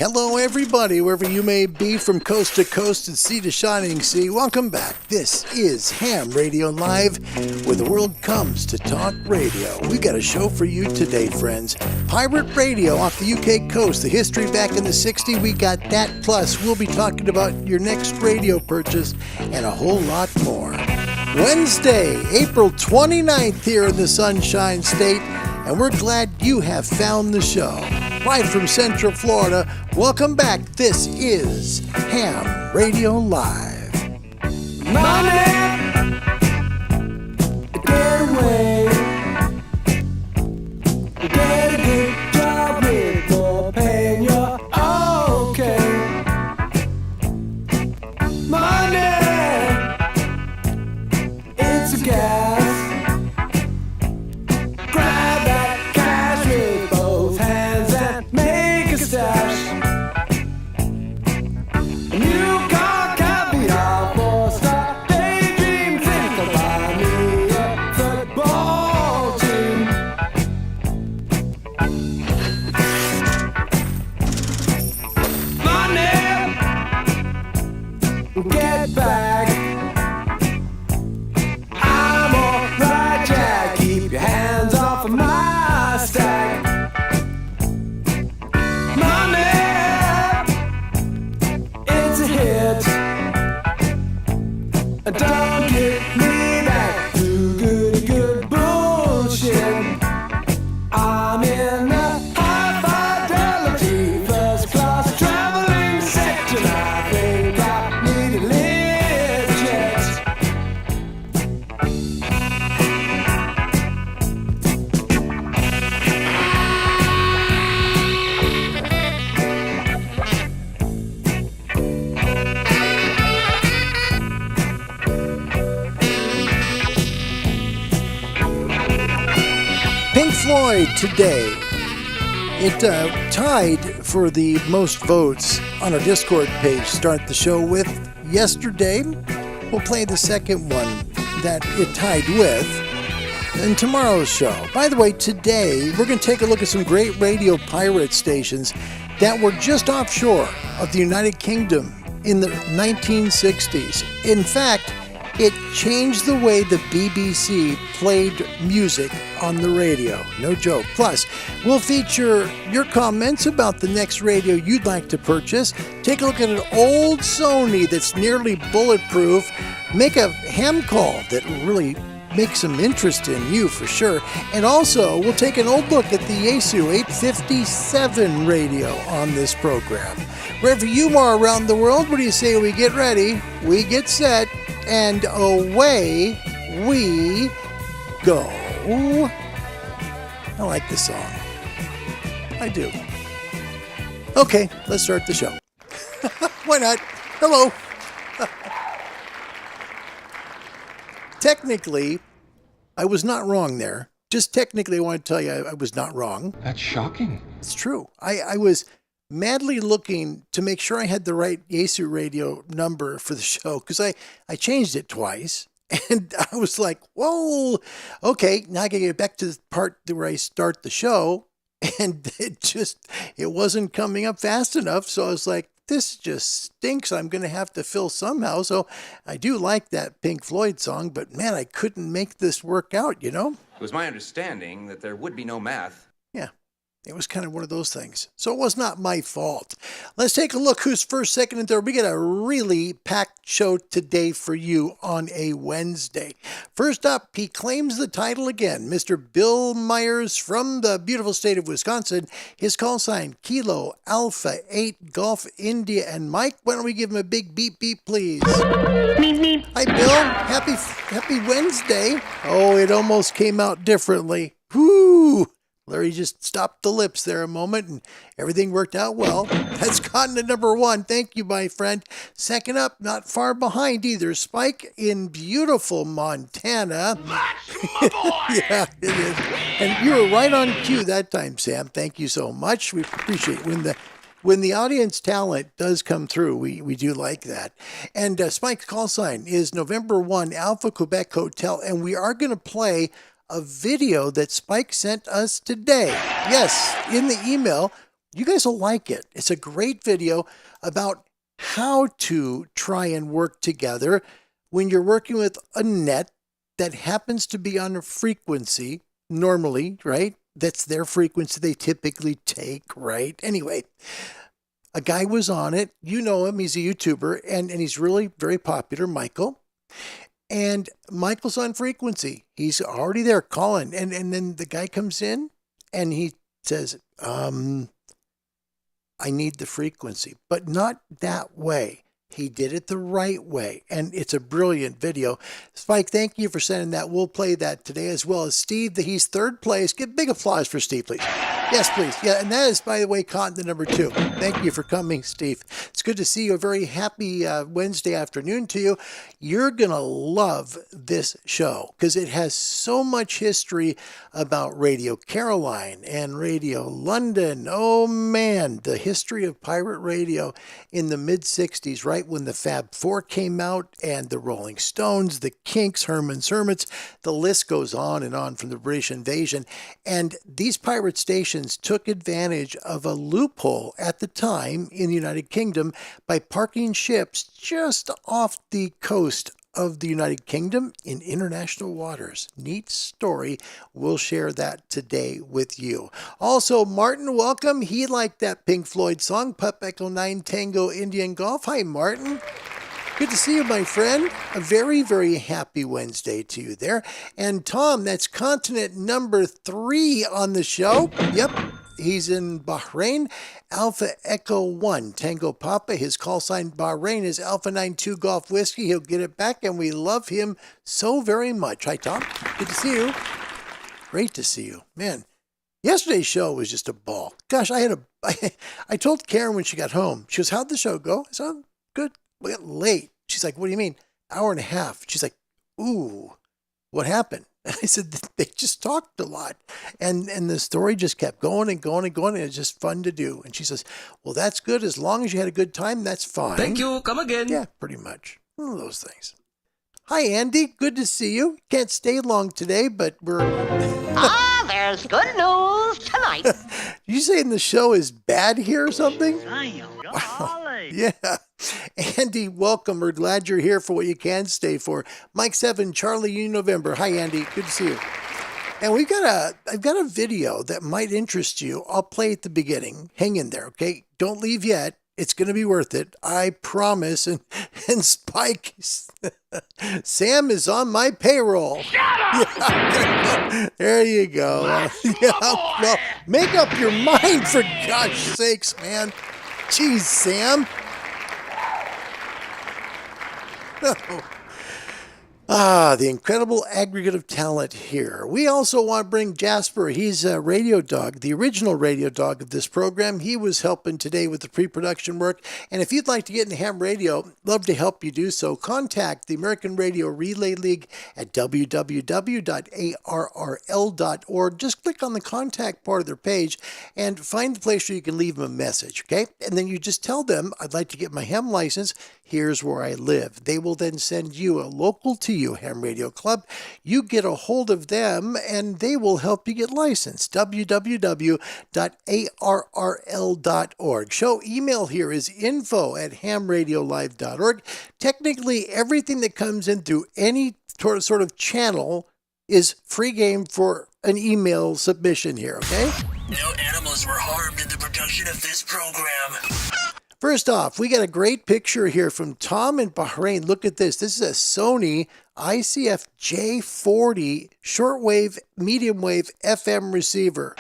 Hello, everybody, wherever you may be from coast to coast and sea to shining sea. Welcome back. This is Ham Radio Live, where the world comes to talk radio. We've got a show for you today, friends. Pirate radio off the UK coast, the history back in the 60s. We got that, plus we'll be talking about your next radio purchase and a whole lot more. Wednesday, April 29th here in the Sunshine State, and we're glad you have found the show. Live from Central Florida, welcome back. This is Ham Radio Live. Money, get away. Get a good job with more pay and you're okay. Money, it's a gas. Grab that cash with both hands and make a stash. A new car can't beat our four-star daydream. Think about me, a football team. Money, get back. I'm alright, Jack. Keep your hands off of my stack. Money, it's a hit. Don't get me back to good bullshit. I'm in a high fidelity first class traveling section. I think I need a lift jet. Pink Floyd today. It tied for the most votes on our Discord page. Start the show with yesterday. We'll play the second one that it tied with in tomorrow's show. By the way, today we're going to take a look at some great radio pirate stations that were just offshore of the United Kingdom in the 1960s. In fact, it changed the way the BBC played music on the radio. No joke. Plus, we'll feature your comments about the next radio you'd like to purchase. Take a look at an old Sony that's nearly bulletproof. Make a ham call that will really make some interest in you for sure. And also, we'll take an old look at the Yaesu 857 radio on this program. Wherever you are around the world, what do you say we get ready, we get set, and away we go. I like this song. I do. Okay, let's start the show. Why not? Hello. Technically, I was not wrong there. Just technically, I want to tell you I was not wrong. That's shocking. It's true. I was madly looking to make sure I had the right Yaesu radio number for the show because I changed it twice. And I was like, whoa, okay, now I got to get back to the part where I start the show. And it wasn't coming up fast enough. So I was like, this just stinks. I'm going to have to fill somehow. So I do like that Pink Floyd song, but man, I couldn't make this work out, you know? It was my understanding that there would be no math. Yeah. It was kind of one of those things. So it was not my fault. Let's take a look who's first, second, and third. We got a really packed show today for you on a Wednesday. First up, he claims the title again. Mr. Bill Myers from the beautiful state of Wisconsin. His call sign, Kilo Alpha 8 Golf India. And Mike, why don't we give him a big beep beep, please? Hi, Bill. Happy Wednesday. Oh, it almost came out differently. Whoo! Larry just stopped the lips there a moment and everything worked out well. That's continent number one. Thank you, my friend. Second up, not far behind either, Spike in beautiful Montana. That's my boy! Yeah, it is. And you were right on cue that time, Sam. Thank you so much. We appreciate when the audience talent does come through. We do like that. And Spike's call sign is November 1 Alpha Quebec Hotel. And we are going to play a video that Spike sent us today. Yes, in the email, You guys will like it. It's a great video about how to try and work together when you're working with a net that happens to be on a frequency normally, right? That's their frequency they typically take, right? Anyway, a guy was on it. You know him. He's a YouTuber, and he's really very popular, Michael. And Michael's on frequency. He's already there calling. And then the guy comes in and he says, I need the frequency, but not that way. He did it the right way, and it's a brilliant video. Spike, thank you for sending that. We'll play that today, as well as Steve. He's third place. Give big applause for Steve, please. Yes, please. Yeah, and that is, by the way, content number 2. Thank you for coming, Steve. It's good to see you. A very happy Wednesday afternoon to you. You're going to love this show because it has so much history about Radio Caroline and Radio London. Oh, man, the history of pirate radio in the mid-'60s, right when the Fab Four came out, and the Rolling Stones, the Kinks, Herman's Hermits. The list goes on and on from the British invasion. And these pirate stations took advantage of a loophole at the time in the United Kingdom by parking ships just off the coast of the United Kingdom in international waters. Neat story. We'll share that today with you. Also, Martin, welcome. He liked that Pink Floyd song, Pup Echo 9 Tango Indian Golf. Hi, Martin. Good to see you, my friend. A very, very happy Wednesday to you there. And Tom, that's continent number 3 on the show. Yep. He's in Bahrain, Alpha Echo 1, Tango Papa. His call sign Bahrain is Alpha 92 Golf Whiskey. He'll get it back, and we love him so very much. Hi, Tom. Good to see you. Great to see you. Man, yesterday's show was just a ball. Gosh, I told Karen when she got home, she goes, how'd the show go? I said, oh, good. We got late. She's like, what do you mean? Hour and a half. She's like, ooh, what happened? I said, they just talked a lot. And the story just kept going and going and going, and it's just fun to do. And she says, well, that's good. As long as you had a good time, that's fine. Thank you. Come again. Yeah, pretty much. One of those things. Hi, Andy. Good to see you. Can't stay long today, but we're... There's good news tonight. Did you say the show is bad here or something? Golly. Yeah. Andy, welcome. We're glad you're here for what you can stay for. Mike 7, Charlie U November. Hi, Andy. Good to see you. And I've got a video that might interest you. I'll play at the beginning. Hang in there, okay? Don't leave yet. It's going to be worth it. I promise. And Spike, Sam is on my payroll. Shut up! Yeah, there you go. Yeah, well, make up your mind, for gosh sakes, man. Jeez, Sam. The incredible aggregate of talent here. We also want to bring Jasper. He's a radio dog, the original radio dog of this program. He was helping today with the pre-production work. And if you'd like to get into ham radio, love to help you do so. Contact the American Radio Relay League at www.arrl.org. Just click on the contact part of their page and find the place where you can leave them a message, okay? And then you just tell them, I'd like to get my ham license. Here's where I live. They will then send you a local to you ham radio club. You get a hold of them and they will help you get licensed. www.arrl.org. Show email here is info@hamradiolive.org. Technically, everything that comes in through any sort of channel is free game for an email submission here, okay? No animals were harmed in the production of this program. First off, we got a great picture here from Tom in Bahrain. Look at this. This is a Sony ICF J40 shortwave, medium wave FM receiver.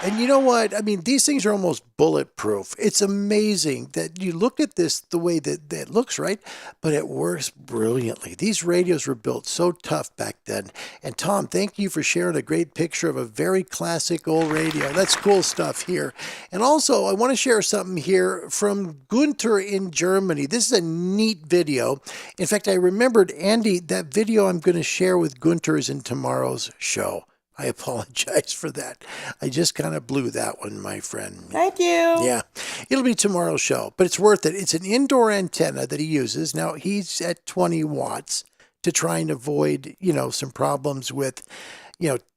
And you know what? I mean, these things are almost bulletproof. It's amazing that you look at this the way that it looks, right? But it works brilliantly. These radios were built so tough back then. And Tom, thank you for sharing a great picture of a very classic old radio. That's cool stuff here. And also, I want to share something here from Gunther in Germany. This is a neat video. In fact, I remembered, Andy, that video I'm going to share with Gunther is in tomorrow's show. I apologize for that. I just kind of blew that one, my friend. Thank you. Yeah, it'll be tomorrow's show, but it's worth it. It's an indoor antenna that he uses. Now, he's at 20 watts to try and avoid, some problems with,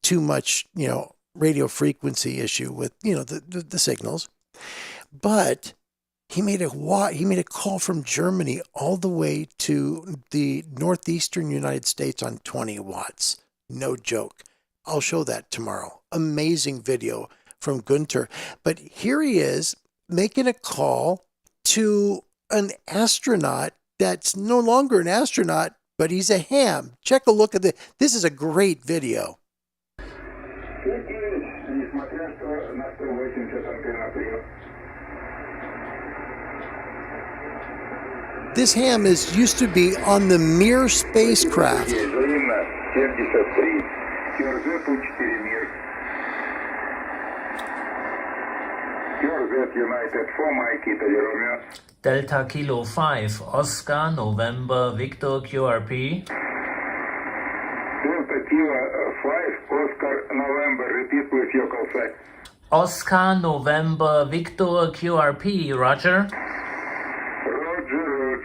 too much, radio frequency issue with, the signals. But he made a call from Germany all the way to the northeastern United States on 20 watts. No joke. I'll show that tomorrow. Amazing video from Gunter. But here he is making a call to an astronaut that's no longer an astronaut, but he's a ham. Check a look at this. This is a great video. This ham used to be on the Mir spacecraft. Delta Kilo 5, Oscar, November, Victor, QRP. Delta Kilo 5, Oscar, November, repeat please your call sign. Oscar, November, Victor, QRP, Roger. Roger,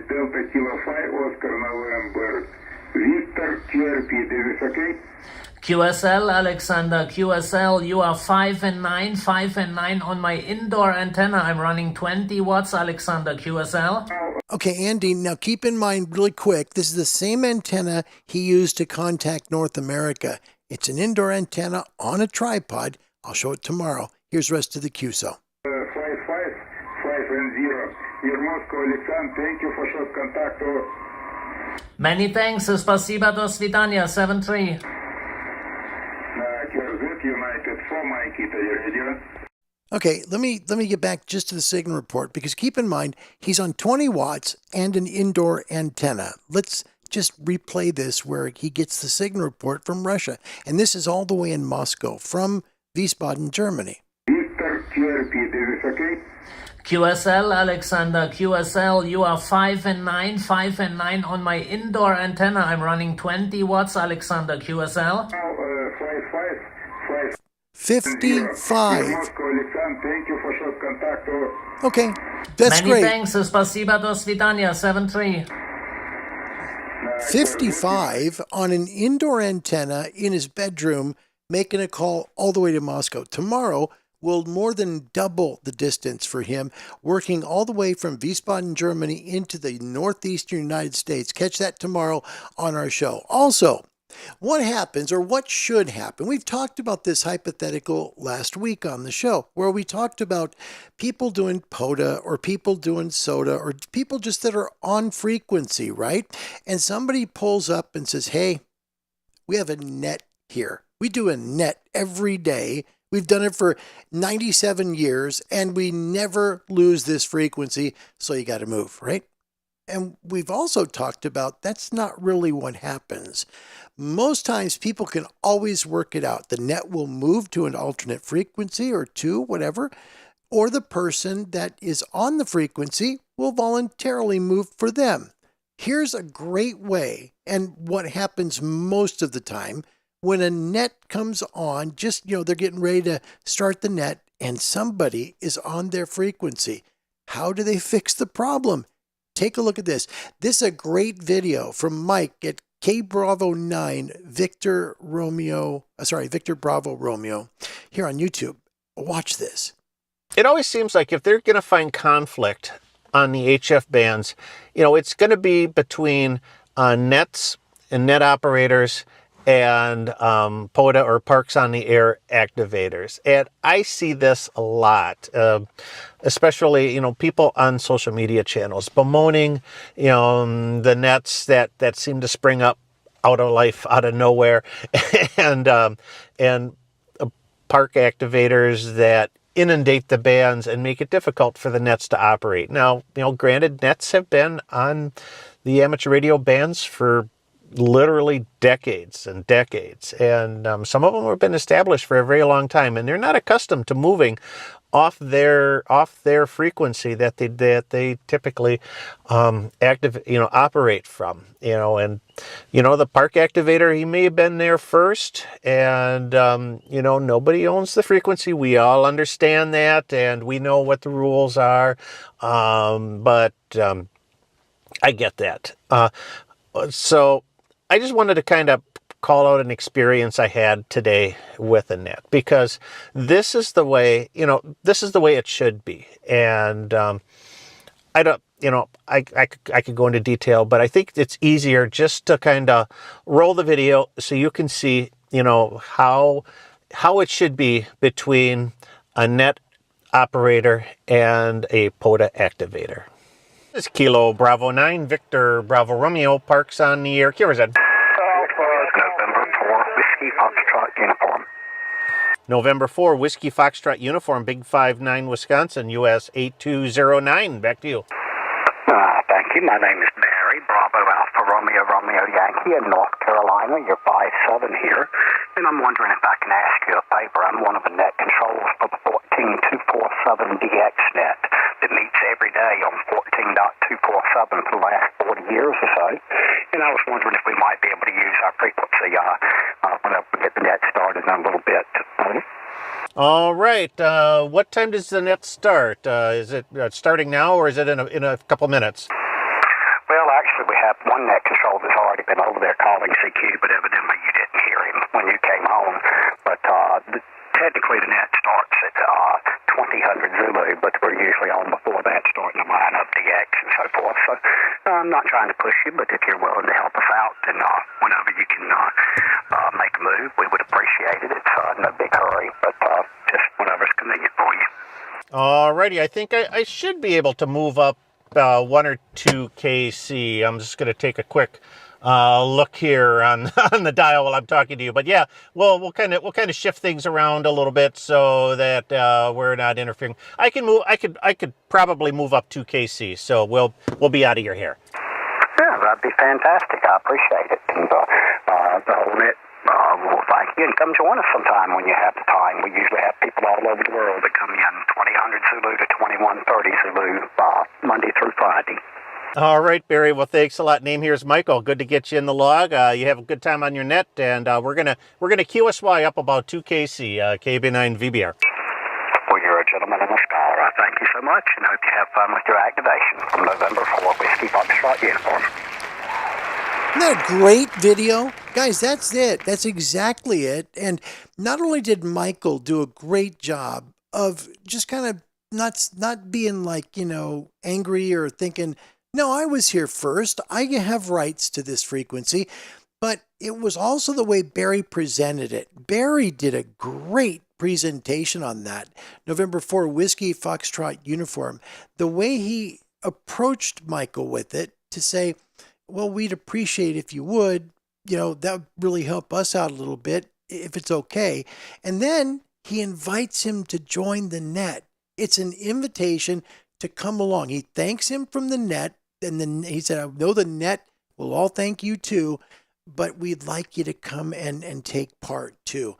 Delta Kilo 5, Oscar, November, Victor, QRP, this is okay? QSL, Alexander, QSL, you are 5 and 9 on my indoor antenna. I'm running 20 watts, Alexander, QSL. Okay, Andy, now keep in mind really quick, this is the same antenna he used to contact North America. It's an indoor antenna on a tripod. I'll show it tomorrow. Here's the rest of the QSO. 5 and 0. Your Moscow, Alexander, thank you for short contact. Many thanks, spasiba, do svidania, 7-3. United 4, Mike, you radio? Okay, let me get back just to the signal report, because keep in mind, he's on 20 watts and an indoor antenna. Let's just replay this where he gets the signal report from Russia. And this is all the way in Moscow from Wiesbaden, Germany. Victor, QRP, this is okay? QSL, Alexander, QSL, you are 5 and 9 on my indoor antenna. I'm running 20 watts, Alexander, QSL. 55. Moscow, Alexander, thank you for short contact. Okay, that's Many great. thanks, spasiba, do svidania, 7-3. 55 on an indoor antenna in his bedroom, making a call all the way to Moscow. Tomorrow will more than double the distance for him, working all the way from Wiesbaden, Germany into the northeastern United States. Catch that tomorrow on our show. Also, what happens or what should happen? We've talked about this hypothetical last week on the show, where we talked about people doing POTA or people doing SOTA or people just that are on frequency, right? And somebody pulls up and says, hey, we have a net here. We do a net every day. We've done it for 97 years and we never lose this frequency. So you got to move, right? And we've also talked about that's not really what happens. Most times people can always work it out. The net will move to an alternate frequency or two, whatever, or the person that is on the frequency will voluntarily move for them. Here's a great way, and what happens most of the time when a net comes on, just, they're getting ready to start the net and somebody is on their frequency. How do they fix the problem? Take a look at this. This is a great video from Mike at K Bravo 9 Victor Bravo Romeo here on YouTube. Watch this. It always seems like if they're going to find conflict on the HF bands, it's going to be between nets and net operators and POTA or Parks on the Air activators. And I see this a lot, especially, people on social media channels bemoaning, the nets that seem to spring up out of life, out of nowhere, and park activators that inundate the bands and make it difficult for the nets to operate. Now, granted, nets have been on the amateur radio bands for literally decades and decades, and some of them have been established for a very long time, and they're not accustomed to moving off their frequency that they typically operate from. And the park activator, he may have been there first, and nobody owns the frequency. We all understand that, and we know what the rules are, but I get that. So I just wanted to kind of call out an experience I had today with a net, because this is the way, this is the way it should be. And I don't, I could go into detail, but I think it's easier just to kind of roll the video so you can see, how it should be between a net operator and a POTA activator. This is Kilo Bravo 9, Victor Bravo Romeo, Parks on the air. KRZ. November 4, Whiskey Foxtrot uniform. November 4, Whiskey Foxtrot uniform, Big 59, Wisconsin, US 8209. Back to you. Thank you. My name is Barry, Bravo Alpha Romeo Romeo Yankee in North Carolina. You're 5-7 here. And I'm wondering if I can ask you a favor. I'm one of the net controls for the 14247DX net that meets every day on 14.247 for the last 40 years or so. And I was wondering if we might be able to use our frequency whenever we get the net started in a little bit. All right. What time does the net start? Is it starting now, or is it in a couple minutes? Well, actually, we have one net control that's already been over there calling CQ, but evidently you didn't hear him when you came home. But technically the net starts at 2000 Zulu, but we're usually on before that, starting to line up DX and so forth. So I'm not trying to push you, but if you're willing to help us out, then whenever you can make a move, we would appreciate it. It's no big hurry, but just whenever's convenient for you. All righty. I think I should be able to move up 1 or 2 kc. I'm just going to take a quick look here on the dial while I'm talking to you. But yeah, we'll kind of shift things around a little bit so that we're not interfering. I could probably move up 2 kc. So we'll be out of your hair. Yeah, that'd be fantastic. I appreciate it. And the whole net. Well, thank you, and come join us sometime when you have the time. We usually have people all over the world that come in 2000 Zulu to 2130 Zulu Monday through Friday. All right, Barry. Well, thanks a lot. Name here is Michael. Good to get you in the log. You have a good time on your net, and we're gonna QSY up about 2 kc, KB9 VBR. Well, you're a gentleman and a scholar. I thank you so much, and hope you have fun with your activation from November 4 Whiskey Foxtrot uniform. Isn't that a great video? Guys, that's it. That's exactly it. And not only did Michael do a great job of just kind of not being like, angry or thinking, no, I was here first. I have rights to this frequency. But it was also the way Barry presented it. Barry did a great presentation on that. November 4 Whiskey Foxtrot uniform. The way he approached Michael with it to say, well, we'd appreciate if you would, that would really help us out a little bit if it's okay. And then he invites him to join the net. It's an invitation to come along. He thanks him from the net. And then he said, I know the net will all thank you too, but we'd like you to come and take part too.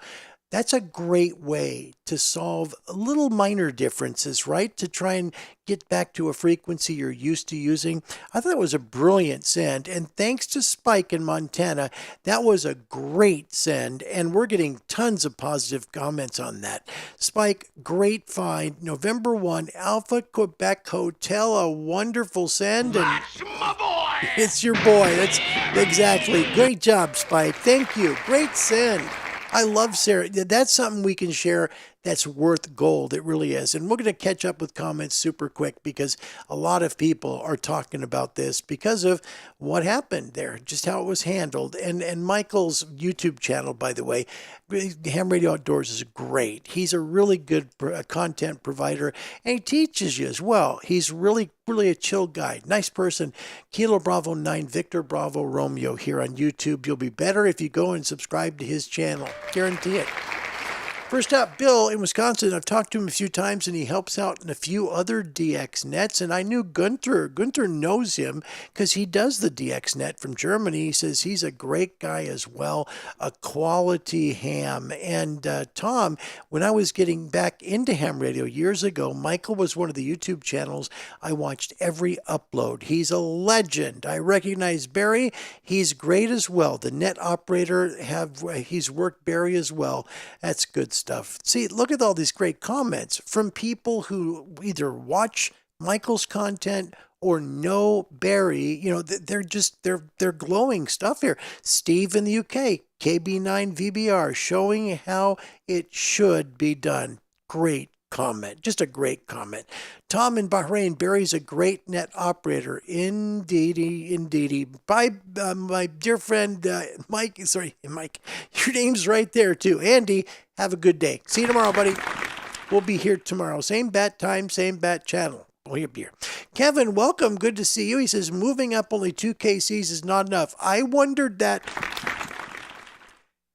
That's a great way to solve little minor differences, right? To try and get back to a frequency you're used to using. I thought it was a brilliant send. And thanks to Spike in Montana, that was a great send. And we're getting tons of positive comments on that. Spike, great find. November 1, Alpha Quebec Hotel, a wonderful send. And That's my boy! it's your boy. That's exactly. Great job, Spike. Thank you. Great send. I love Sarah. That's something we can share that's worth gold. It really is. And we're going to catch up with comments super quick because a lot of people are talking about this because of what happened there, just how it was handled. And Michael's YouTube channel, by the way, Ham Radio Outdoors, is great. He's a really good content provider, and he teaches you as well. He's really a chill guy. Nice person. Kilo Bravo 9, Victor Bravo Romeo here on YouTube. You'll be better if you go and subscribe to his channel. Guarantee it. First up, Bill in Wisconsin. I've talked to him a few times, and he helps out in a few other DX nets. And I knew Gunther. Gunther knows him because he does the DX net from Germany. He says he's a great guy as well, a quality ham. And Tom, when I was getting back into ham radio years ago, Michael was one of the YouTube channels I watched every upload. He's a legend. I recognize Barry. He's great as well. The net operator, he's worked Barry as well. That's good stuff. See, look at all these great comments from people who either watch Michael's content or no Barry. They're glowing stuff here. Steve in the UK, KB9VBR, showing how it should be done. Great comment. Just a great comment. Tom in Bahrain, Barry's a great net operator. Indeedy. Bye, my dear friend Mike. Sorry, Mike. Your name's right there too. Andy, have a good day. See you tomorrow, buddy. We'll be here tomorrow. Same bat time, same bat channel. We'll be here. Kevin, welcome. Good to see you. He says, moving up only 2 kcs is not enough. I wondered that.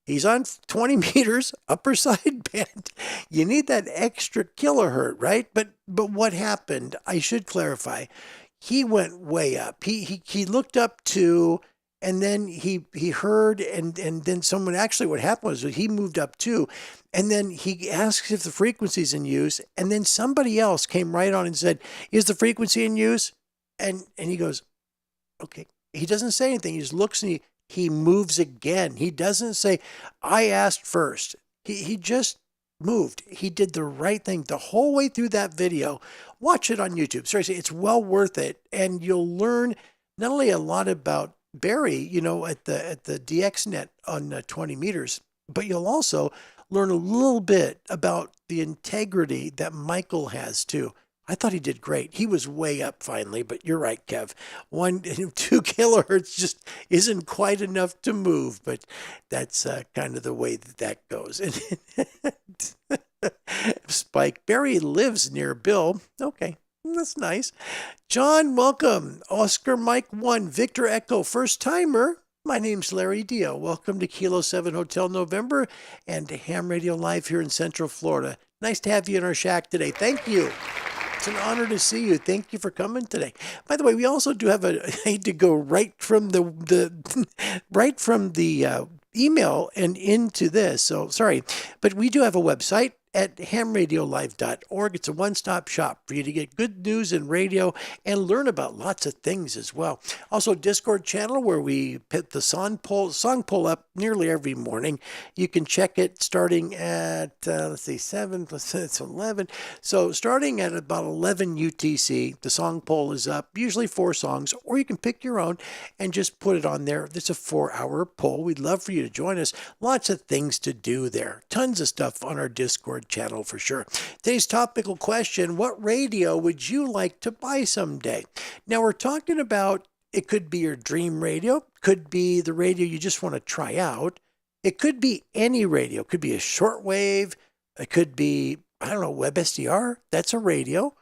He's on 20 meters, upper sideband. You need that extra kilohertz, right? But what happened? I should clarify. He went way up. He looked up to, and then he heard, and then someone, actually what happened was he moved up too, and then he asked if the frequency's in use, and then somebody else came right on and said, is the frequency in use? And he goes, okay. He doesn't say anything. He just looks and he moves again. He doesn't say, I asked first. He just moved. He did the right thing the whole way through that video. Watch it on YouTube. Seriously, it's well worth it. And you'll learn not only a lot about Barry, at the DXNet on 20 meters, but you'll also learn a little bit about the integrity that Michael has too. I thought he did great. He was way up finally, but you're right, Kev. 2 kilohertz just isn't quite enough to move, but that's kind of the way that goes. Spike, Barry lives near Bill. Okay, that's nice. John, welcome. Oscar Mike 1, Victor Echo, first timer. My name's Larry Dio. Welcome to Kilo 7 Hotel November and Ham Radio Live here in Central Florida. Nice to have you in our shack today. Thank you. It's an honor to see you. Thank you for coming today. By the way, we also do have I hate to go right from the email and into this. So sorry, but we do have a website at hamradiolive.org. It's a one-stop shop for you to get good news in radio and learn about lots of things as well. Also, Discord channel where we put the song poll up nearly every morning. You can check it starting at, 7 plus it's 11. So starting at about 11 UTC, the song poll is up, usually 4 songs, or you can pick your own and just put it on there. It's a 4-hour poll. We'd love for you to join us. Lots of things to do there. Tons of stuff on our Discord channel for sure. Today's topical question, what radio would you like to buy someday? Now we're talking about, it could be your dream radio, could be the radio you just want to try out. It could be any radio. It could be a shortwave. It could be, WebSDR. That's a radio.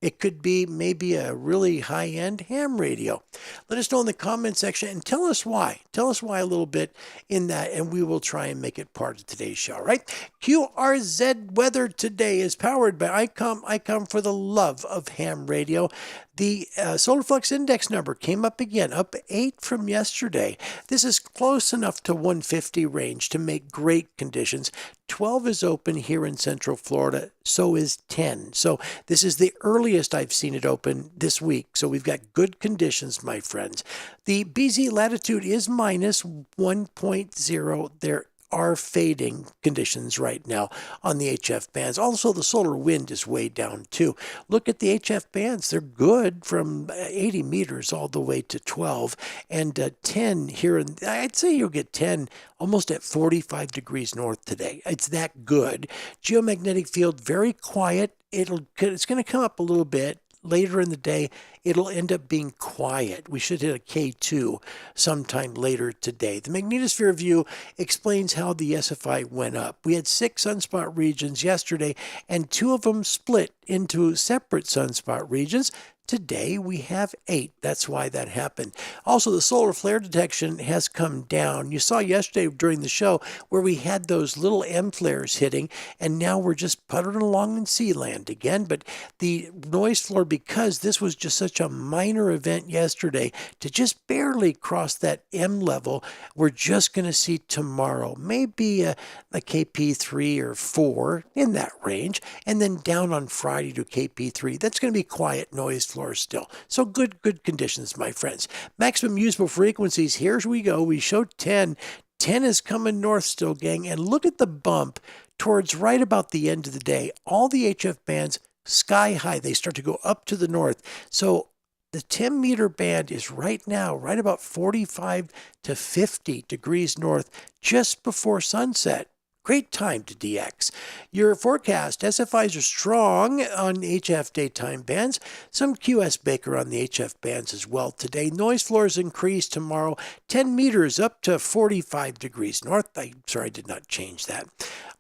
It could be maybe a really high-end ham radio. Let us know in the comment section and tell us why. Tell us why a little bit in that, and we will try and make it part of today's show, right? QRZ weather today is powered by ICOM. ICOM for the love of ham radio. The solar flux index number came up again, up 8 from yesterday. This is close enough to 150 range to make great conditions. 12 is open here in Central Florida, so is 10. So this is the earliest I've seen it open this week. So we've got good conditions, my friends. The BZ latitude is minus 1.0. There are fading conditions right now on the HF bands. Also, the solar wind is way down too. Look at the HF bands. They're good from 80 meters all the way to 12 and 10 here. And I'd say you'll get 10 almost at 45 degrees north today. It's that good. Geomagnetic field, very quiet. It's going to come up a little bit. Later in the day, it'll end up being quiet. We should hit a K2 sometime later today. The magnetosphere view explains how the SFI went up. We had 6 sunspot regions yesterday, and 2 of them split into separate sunspot regions. Today we have 8. That's why that happened. Also, the solar flare detection has come down. You saw yesterday during the show where we had those little M flares hitting, and now we're just puttering along in sea land again. But the noise floor, because this was just such a minor event yesterday, to just barely cross that M level, we're just going to see tomorrow. Maybe a KP3 or 4 in that range, and then down on Friday to KP3. That's going to be quiet noise floor still. So good conditions, my friends. Maximum usable frequencies. Here we go. We showed 10. 10 is coming north still, gang. And look at the bump towards right about the end of the day. All the HF bands sky high. They start to go up to the north. So The 10-meter band is right now, right about 45 to 50 degrees north, just before sunset. Great time to DX. Your forecast, SFIs are strong on HF daytime bands. Some QS Baker on the HF bands as well today. Noise floors increase tomorrow, 10 meters up to 45 degrees north. I did not change that.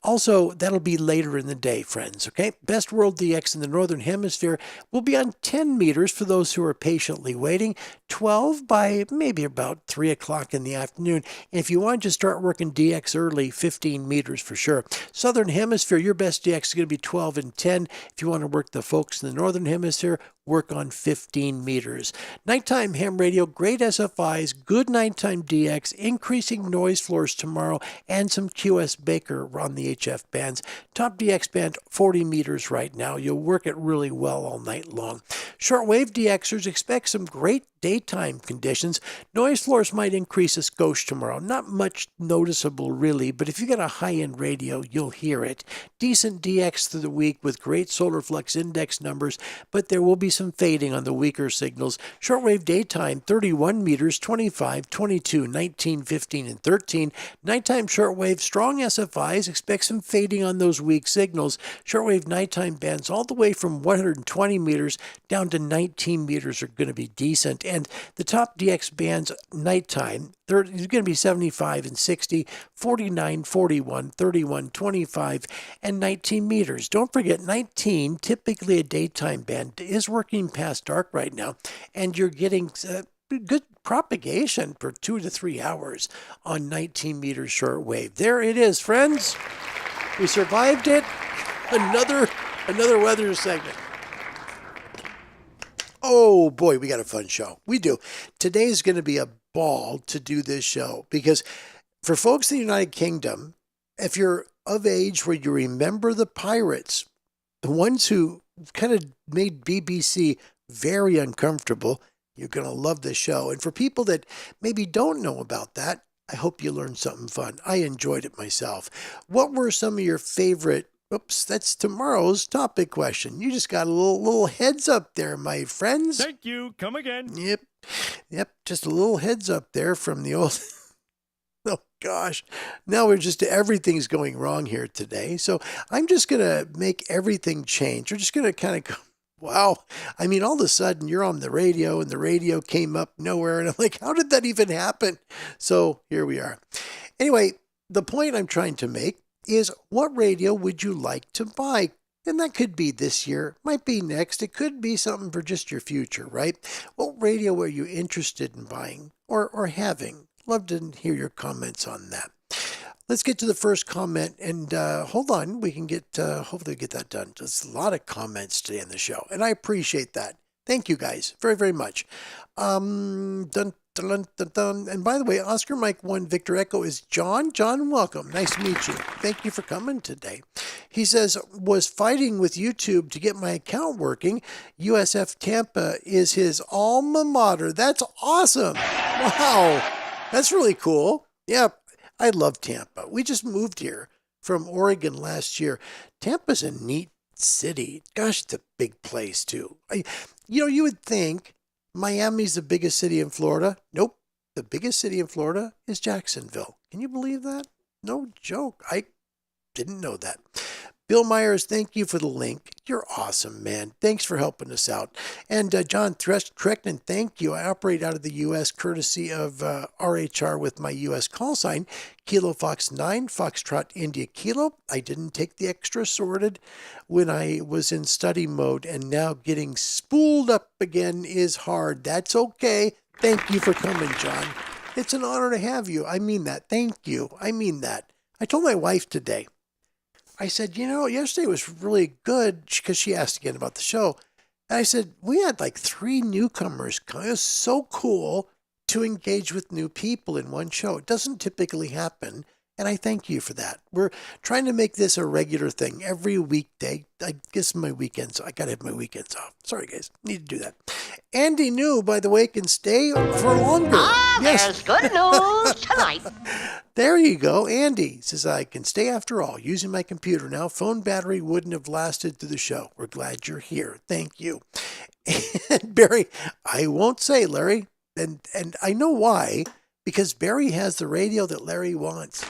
Also, that'll be later in the day, friends, okay? Best World DX in the Northern Hemisphere will be on 10 meters for those who are patiently waiting, 12 by maybe about 3 o'clock in the afternoon. And if you want to start working DX early, 15 meters for sure. Southern Hemisphere, your best DX is going to be 12 and 10. If you want to work the folks in the Northern Hemisphere, work on 15 meters. Nighttime ham radio, great SFIs, good nighttime DX, increasing noise floors tomorrow, and some QS Baker on the HF bands. Top DX band, 40 meters right now. You'll work it really well all night long. Shortwave DXers expect some great daytime conditions. Noise floors might increase a skosh tomorrow. Not much noticeable really, but if you got a high-end radio, you'll hear it. Decent DX through the week with great solar flux index numbers, but there will be some fading on the weaker signals. Shortwave daytime, 31 meters, 25, 22, 19, 15, and 13. Nighttime shortwave, strong SFIs, expect some fading on those weak signals. Shortwave nighttime bands all the way from 120 meters down to 19 meters are going to be decent. And the top DX bands nighttime, they're going to be 75 and 60, 49, 41, 31, 25, and 19 meters. Don't forget, 19, typically a daytime band, is working past dark right now, and you're getting good propagation for 2 to 3 hours on 19 meters shortwave. There it is, friends. We survived it. Another weather segment. Oh boy, we got a fun show. We do. Today's going to be a ball to do this show because for folks in the United Kingdom, if you're of age where you remember the pirates, the ones who kind of made BBC very uncomfortable, you're going to love this show. And for people that maybe don't know about that, I hope you learned something fun. I enjoyed it myself. What were some of your favorite? Oops, that's tomorrow's topic question. You just got a little heads up there, my friends. Thank you. Come again. Yep. Just a little heads up there from the old. Oh gosh. Now everything's going wrong here today. So I'm just going to make everything change. We're just going to kind of go, wow. I mean, all of a sudden you're on the radio and the radio came up nowhere. And I'm like, how did that even happen? So here we are. Anyway, the point I'm trying to make is what radio would you like to buy? And that could be this year, might be next. It could be something for just your future, right? What radio are you interested in buying or having? Love to hear your comments on that. Let's get to the first comment and hold on. We can hopefully get that done. There's a lot of comments today on the show and I appreciate that. Thank you guys very, very much. Dun, dun, dun, dun, dun. And by the way, Oscar Mike 1 Victor Echo is John. John, welcome. Nice to meet you. Thank you for coming today. He says, was fighting with YouTube to get my account working. USF Tampa is his alma mater. That's awesome. Wow. That's really cool. Yeah, I love Tampa. We just moved here from Oregon last year. Tampa's a neat city. Gosh, it's a big place too. You would think Miami's the biggest city in Florida. Nope. The biggest city in Florida is Jacksonville. Can you believe that? No joke. I didn't know that. Bill Myers, thank you for the link. You're awesome, man. Thanks for helping us out. And John Treknan, thank you. I operate out of the U.S. courtesy of RHR with my U.S. call sign, Kilo Fox 9, Foxtrot India Kilo. I didn't take the extra sorted when I was in study mode, and now getting spooled up again is hard. That's okay. Thank you for coming, John. It's an honor to have you. I mean that. Thank you. I mean that. I told my wife today, I said, yesterday was really good because she asked again about the show. And I said, we had like 3 newcomers come. It was so cool to engage with new people in one show. It doesn't typically happen. And I thank you for that. We're trying to make this a regular thing every weekday. I guess my weekends, I got to have my weekends off. Sorry, guys. Need to do that. Andy New, by the way, can stay for longer. There's good news tonight. There you go. Andy says, I can stay after all using my computer now. Phone battery wouldn't have lasted through the show. We're glad you're here. Thank you. And Barry, I won't say, Larry, and I know why, because Barry has the radio that Larry wants.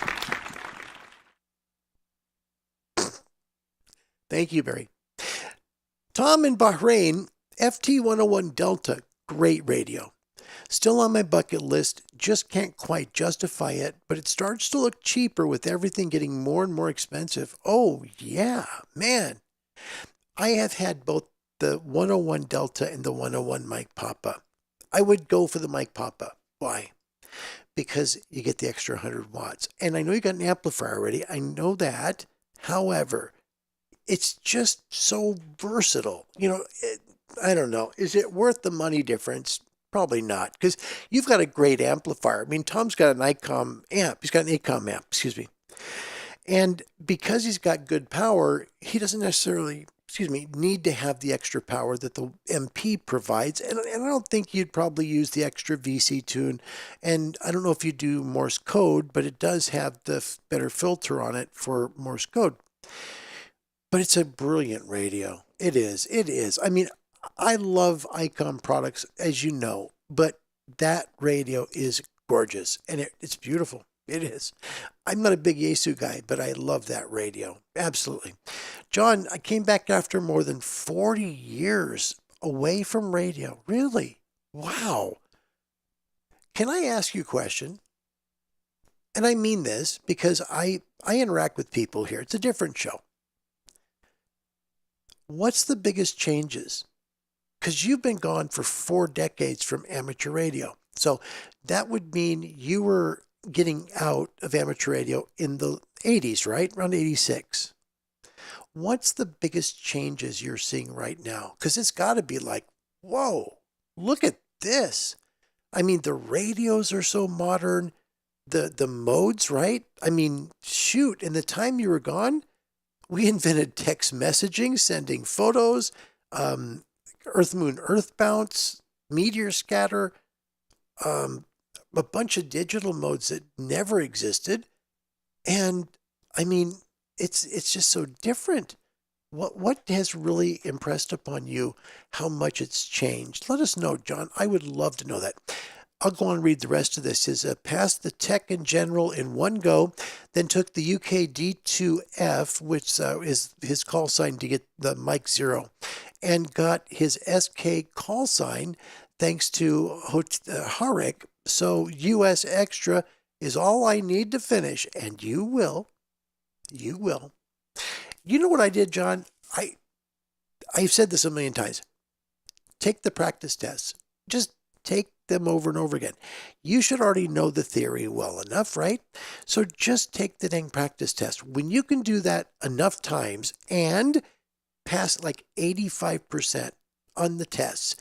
Thank you, Barry. Tom in Bahrain, FT101 Delta, great radio. Still on my bucket list, just can't quite justify it, but it starts to look cheaper with everything getting more and more expensive. Oh, yeah, man. I have had both the 101 Delta and the 101 Mike Papa. I would go for the Mike Papa. Why? Because you get the extra 100 watts. And I know you got an amplifier already. I know that. However, it's just so versatile. I don't know. Is it worth the money difference? Probably not, because you've got a great amplifier. I mean, Tom's got an ICOM amp. He's got an ACOM amp, excuse me. And because he's got good power, he doesn't necessarily, need to have the extra power that the MP provides. And I don't think you'd probably use the extra VC tune. And I don't know if you do Morse code, but it does have the better filter on it for Morse code. But it's a brilliant radio. It is. It is. I mean, I love ICOM products, as you know, but that radio is gorgeous and it's beautiful. It is. I'm not a big Yaesu guy, but I love that radio. Absolutely. John, I came back after more than 40 years away from radio. Really? Wow. Can I ask you a question? And I mean this because I interact with people here. It's a different show. What's the biggest changes? Because you've been gone for 4 decades from amateur radio. So that would mean you were getting out of amateur radio in the 80s, right? Around 86. What's the biggest changes you're seeing right now? Because it's got to be like, whoa, look at this. I mean, the radios are so modern. The modes, right? I mean, shoot, in the time you were gone, we invented text messaging, sending photos, Earth, Moon, Earth bounce, meteor scatter, a bunch of digital modes that never existed. And I mean, it's just so different. What has really impressed upon you how much it's changed? Let us know, John. I would love to know that. I'll go on and read the rest of this. Is passed the tech in general in one go, then took the UK D2F, which is his call sign to get the mic 0, and got his SK call sign thanks to Harik. So US Extra is all I need to finish, and you will. You will. You know what I did, John? I've said this a million times. Take the practice tests. Just take them over and over again. You should already know the theory well enough, right? So just take the dang practice test. When you can do that enough times and pass like 85% on the tests,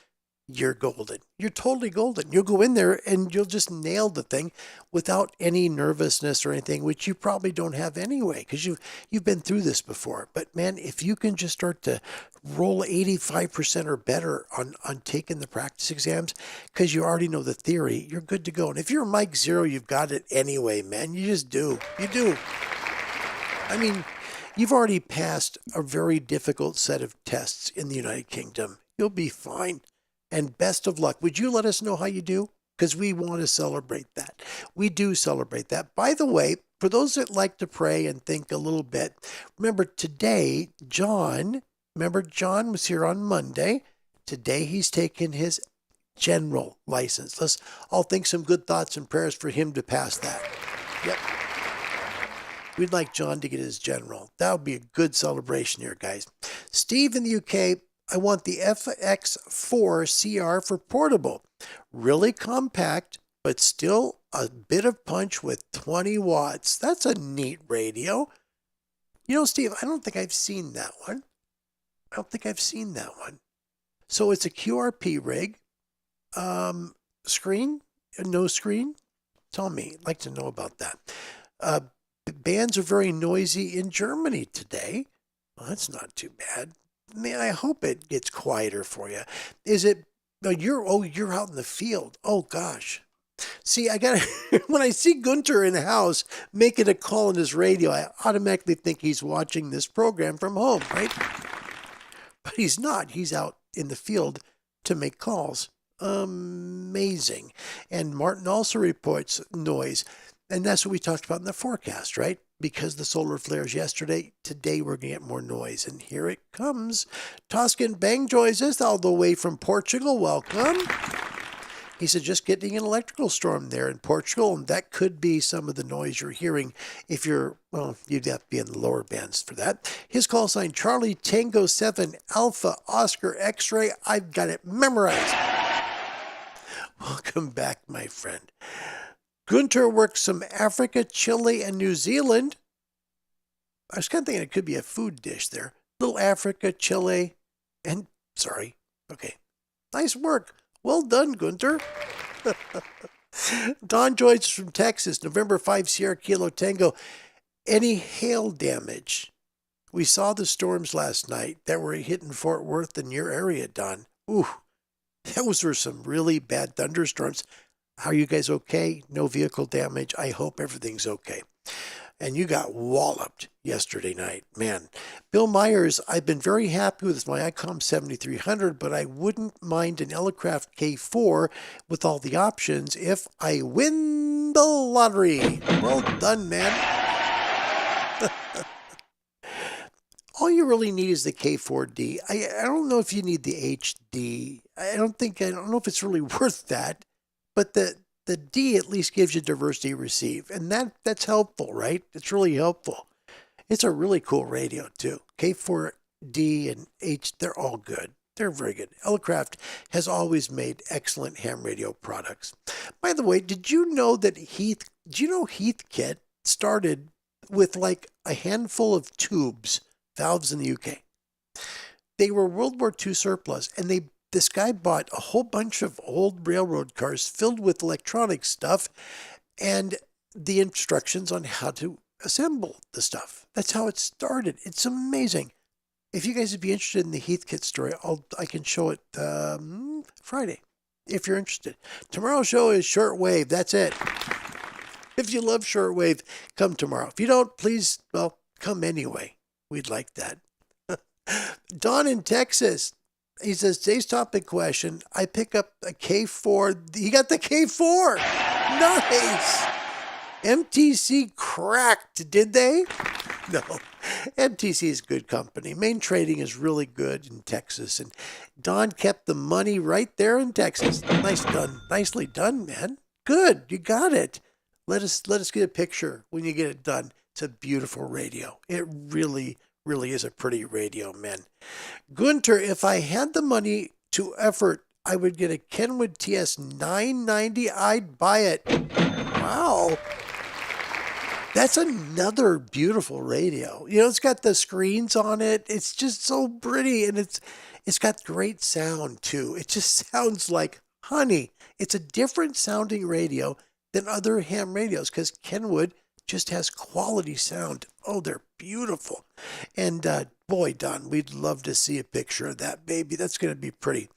you're golden. You're totally golden. You'll go in there and you'll just nail the thing without any nervousness or anything, which you probably don't have anyway, because you've been through this before. But man, if you can just start to roll 85% or better on taking the practice exams, because you already know the theory, you're good to go. And if you're Mike 0, you've got it anyway, man. You just do. You do. I mean, you've already passed a very difficult set of tests in the United Kingdom. You'll be fine. And best of luck. Would you let us know how you do? Because we want to celebrate that. We do celebrate that. By the way, for those that like to pray and think a little bit, remember today, John was here on Monday. Today he's taken his general license. Let's all think some good thoughts and prayers for him to pass that. Yep. We'd like John to get his general. That would be a good celebration here, guys. Steve in the UK, I want the FX4 CR for portable. Really compact, but still a bit of punch with 20 watts. That's a neat radio. You know, Steve, I don't think I've seen that one. So it's a QRP rig. Screen? No screen? Tell me. I'd like to know about that. Bands are very noisy in Germany today. Well, that's not too bad. Man, I hope it gets quieter for you. Is it? You're out in the field. Oh gosh. See, when I see Gunter in the house making a call on his radio, I automatically think he's watching this program from home, right? But he's not. He's out in the field to make calls. Amazing. And Martin also reports noise. And that's what we talked about in the forecast, right? Because the solar flares yesterday, today we're going to get more noise. And here it comes. Toscan Bang joins us all the way from Portugal. Welcome. He said, just getting an electrical storm there in Portugal, and that could be some of the noise you're hearing if you're, well, you'd have to be in the lower bands for that. His call sign, Charlie Tango 7 Alpha Oscar X-Ray. I've got it memorized. Welcome back, my friend. Gunter works some Africa, Chile, and New Zealand. I was kind of thinking it could be a food dish there. Little Africa, Chile, and, sorry, okay. Nice work. Well done, Gunter. Don joins us from Texas, November 5, Sierra Kilo Tango. Any hail damage? We saw the storms last night that were hitting Fort Worth in your area, Don. Ooh, those were some really bad thunderstorms. Are you guys okay? No vehicle damage? I hope everything's okay. And you got walloped yesterday night. Man, Bill Myers, I've been very happy with my ICOM 7300, but I wouldn't mind an Elecraft K4 with all the options if I win the lottery. Well done, man. All you really need is the K4D. I don't know if you need the HD. I don't know if it's really worth that, but the D at least gives you diversity receive, and that's helpful, right? It's really helpful. It's a really cool radio too. K4D and H, they're all good. They're very good. Elecraft has always made excellent ham radio products. By the way, did you know Heathkit started with like a handful of tubes, valves in the UK? They were World War II surplus, and this guy bought a whole bunch of old railroad cars filled with electronic stuff and the instructions on how to assemble the stuff. That's how it started. It's amazing. If you guys would be interested in the Heathkit story, I can show it Friday, if you're interested. Tomorrow's show is shortwave. That's it. If you love shortwave, come tomorrow. If you don't, please, well, come anyway. We'd like that. Don in Texas. He says, today's topic question, I pick up a K4. He got the K4. Nice. MTC cracked, did they? No. MTC is good company. Main trading is really good in Texas. And Don kept the money right there in Texas. Nice done. Nicely done, man. Good. You got it. Let us get a picture when you get it done. It's a beautiful radio. It really is a pretty radio, man. Gunter, if I had the money to effort, I would get a Kenwood TS 990. I'd buy it. Wow. That's another beautiful radio. You know, it's got the screens on it. It's just so pretty, and it's got great sound too. It just sounds like honey. It's a different sounding radio than other ham radios because Kenwood just has quality sound. Oh, they're beautiful. And boy, Don, we'd love to see a picture of that baby. That's going to be pretty.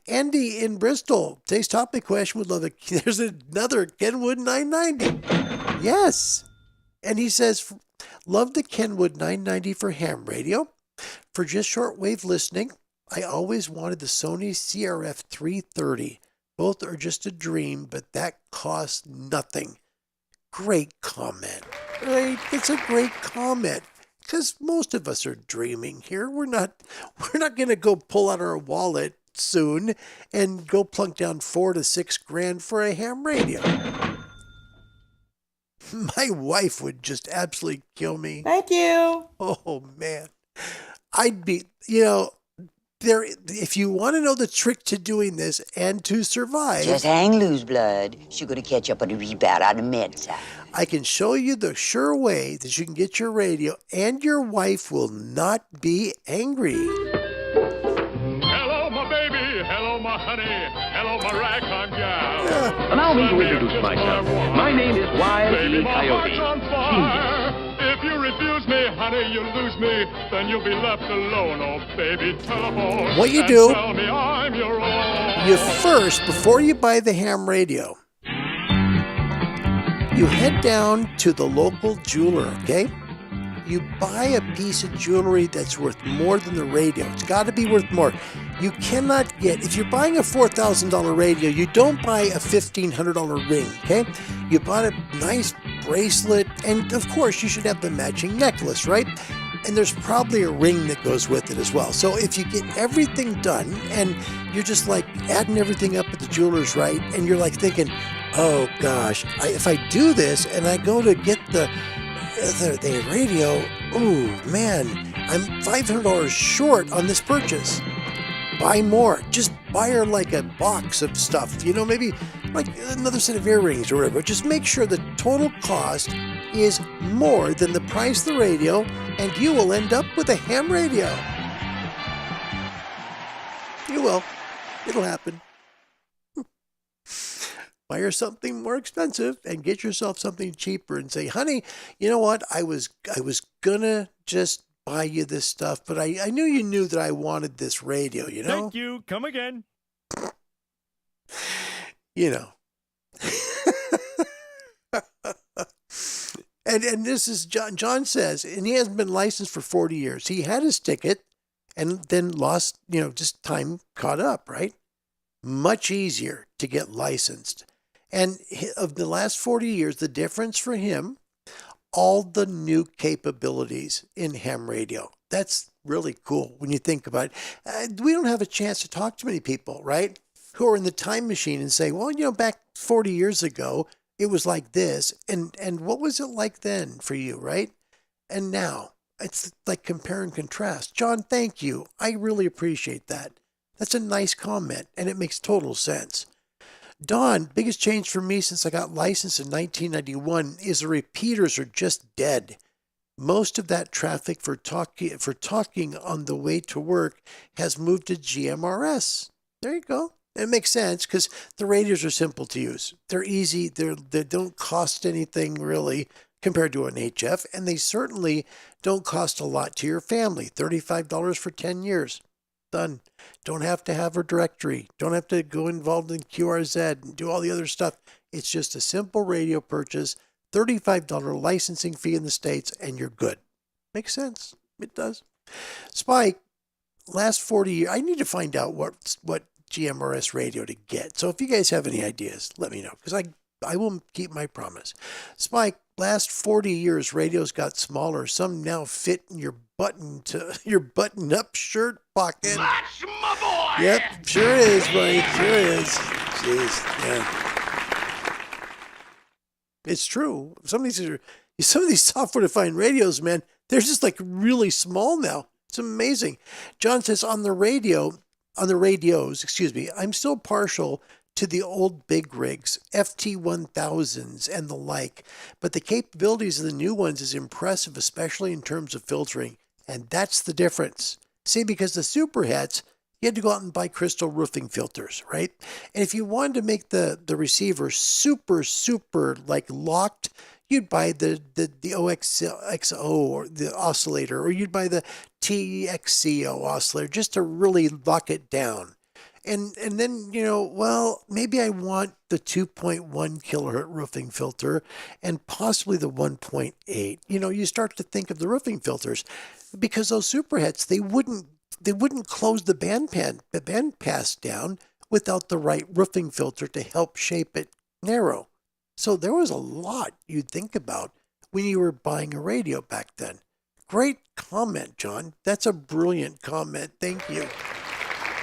Andy in Bristol, today's topic question would love it. There's another Kenwood 990. Yes. And he says, love the Kenwood 990 for ham radio. For just shortwave listening, I always wanted the Sony CRF 330. Both are just a dream, but that costs nothing. Great comment. Right? It's a great comment. Because most of us are dreaming here. We're not going to go pull out our wallet soon and go plunk down $4,000 to $6,000 for a ham radio. My wife would just absolutely kill me. Thank you. Oh, man. I'd be, if you want to know the trick to doing this and to survive, just hang loose, blood. She's going to catch up on the rebound on the med side. I can show you the sure way that you can get your radio and your wife will not be angry. Hello, my baby. Hello, my honey. Hello, my ragtime gal. Allow me to introduce myself. My name is Wile E. Coyote. Genius. If you refuse me, honey, you lose me. Then you'll be left alone. Oh, baby, telephone. What you do, tell me I'm your own. You first, before you buy the ham radio, you head down to the local jeweler, okay? You buy a piece of jewelry that's worth more than the radio. It's got to be worth more. You cannot get, if you're buying a $4,000 radio, you don't buy a $1,500 ring, okay? You bought a nice bracelet, and of course you should have the matching necklace, right? And there's probably a ring that goes with it as well. So if you get everything done and you're just like adding everything up at the jeweler's, right? And you're like thinking, oh gosh, if I do this and I go to get the radio, oh man, I'm $500 short on this purchase. Buy more. Just buy her like a box of stuff, maybe like another set of earrings or whatever. Just make sure the total cost is more than the price of the radio, and you will end up with a ham radio. You will. It'll happen. Buy her something more expensive and get yourself something cheaper and say, honey, you know what? I was gonna just buy you this stuff, but I knew you knew that I wanted this radio, Thank you. Come again. And this is John says, and he hasn't been licensed for 40 years. He had his ticket and then lost, just time caught up, right? Much easier to get licensed. And of the last 40 years, the difference for him, all the new capabilities in ham radio. That's really cool when you think about it. We don't have a chance to talk to many people, right, who are in the time machine and say, well, back 40 years ago, it was like this. And what was it like then for you, right? And now it's like compare and contrast. John, thank you. I really appreciate that. That's a nice comment, and it makes total sense. Don, biggest change for me since I got licensed in 1991 is the repeaters are just dead. Most of that traffic for talking on the way to work has moved to GMRS. There you go. It makes sense because the radios are simple to use. They're easy. They don't cost anything really compared to an HF, and they certainly don't cost a lot to your family. $35 for 10 years. Done. Don't have to have a directory. Don't have to go involved in QRZ and do all the other stuff. It's just a simple radio purchase, $35 licensing fee in the States, and you're good. Makes sense. It does. Spike, last 40 years, I need to find out what GMRS radio to get. So if you guys have any ideas, let me know, because I will keep my promise. Spike, last 40 years, radios got smaller. Some now fit in your button-up shirt pocket. That's my boy! Yep, sure is, buddy. Sure is. Jeez, yeah. It's true. Some of these software-defined radios, man, they're just like really small now. It's amazing. John says on the radios, I'm still partial to the old big rigs, FT1000s and the like, but the capabilities of the new ones is impressive, especially in terms of filtering, and that's the difference. See, because the superhets, you had to go out and buy crystal roofing filters, right? And if you wanted to make the receiver super like locked, you'd buy the OXO or the oscillator, or you'd buy the TXCO oscillator just to really lock it down. And then, maybe I want the 2.1 kilohertz roofing filter and possibly the 1.8. You start to think of the roofing filters because those superhets, they wouldn't close the bandpass down without the right roofing filter to help shape it narrow. So there was a lot you'd think about when you were buying a radio back then. Great comment, John. That's a brilliant comment. Thank you.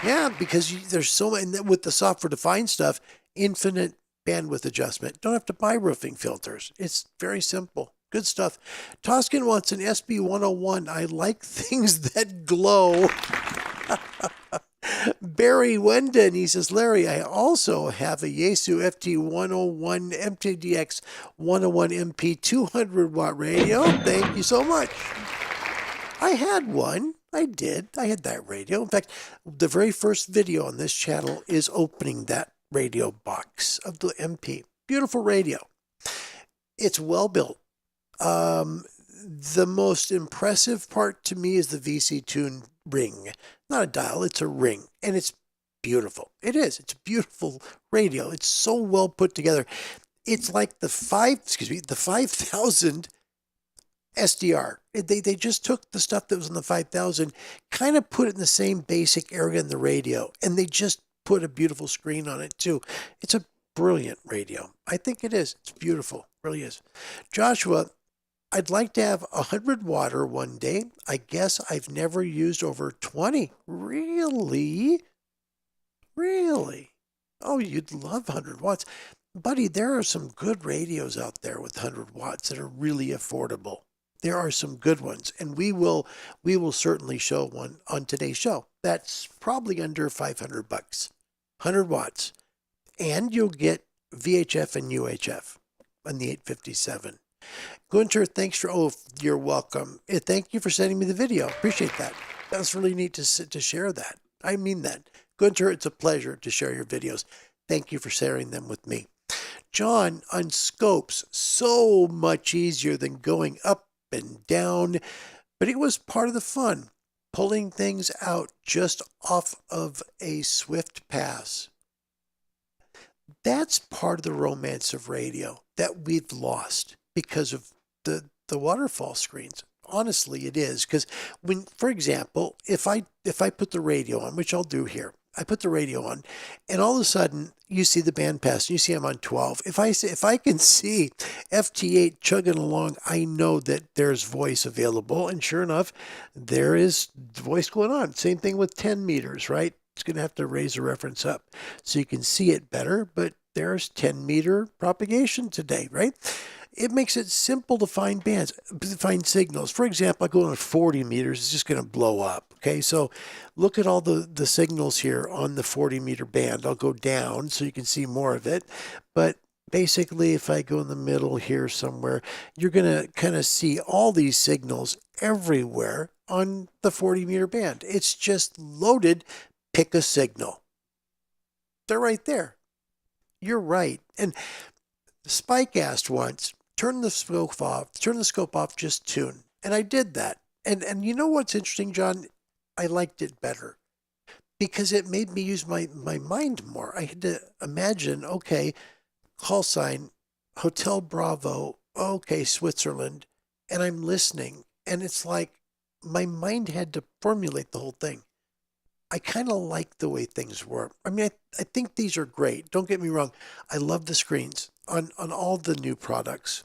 Yeah, because there's so many, with the software-defined stuff, infinite bandwidth adjustment. Don't have to buy roofing filters. It's very simple. Good stuff. Toscan wants an SB101. I like things that glow. Barry Wenden, he says, Larry, I also have a Yaesu FT101 MTDX 101 MP 200-watt radio. Thank you so much. I had one. I did. I had that radio. In fact, the very first video on this channel is opening that radio box of the MP. Beautiful radio. It's well built. The most impressive part to me is the VC Tune ring. Not a dial, it's a ring. And it's beautiful. It is. It's a beautiful radio. It's so well put together. It's like the 5,000 SDR. They just took the stuff that was in the 5000, kind of put it in the same basic area in the radio, and they just put a beautiful screen on it too. It's a brilliant radio. I think it is. It's beautiful. It really is. Joshua, I'd like to have 100 water one day. I guess I've never used over 20. Really? Really? Oh, you'd love 100 watts. Buddy, there are some good radios out there with 100 watts that are really affordable. There are some good ones, and we will certainly show one on today's show. That's probably under $500, 100 watts, and you'll get VHF and UHF on the 857. Gunter, thanks for, you're welcome. Thank you for sending me the video. Appreciate that. That was really neat to share that. I mean that. Gunter, it's a pleasure to share your videos. Thank you for sharing them with me. John, on scopes, so much easier than going up and down, but it was part of the fun, pulling things out just off of a swift pass. That's part of the romance of radio that we've lost because of the waterfall screens. Honestly, it is, because when, for example, if I put the radio on, which I'll do here, I put the radio on, and all of a sudden you see the band pass. You see I'm on 12. If I can see FT8 chugging along, I know that there's voice available, and sure enough, there is voice going on. Same thing with 10 meters, right? It's going to have to raise the reference up so you can see it better, but there's 10 meter propagation today, right? It makes it simple to find bands, to find signals. For example, I go on 40 meters, it's just going to blow up. Okay, so look at all the signals here on the 40 meter band. I'll go down so you can see more of it. But basically, if I go in the middle here somewhere, you're going to kind of see all these signals everywhere on the 40 meter band. It's just loaded. Pick a signal. They're right there. You're right. And Spike asked once, turn the scope off, just tune. And I did that. And you know what's interesting, John? I liked it better because it made me use my mind more. I had to imagine, okay, call sign, Hotel Bravo, okay, Switzerland, and I'm listening. And it's like my mind had to formulate the whole thing. I kind of like the way things work. I mean, I think these are great. Don't get me wrong. I love the screens on all the new products.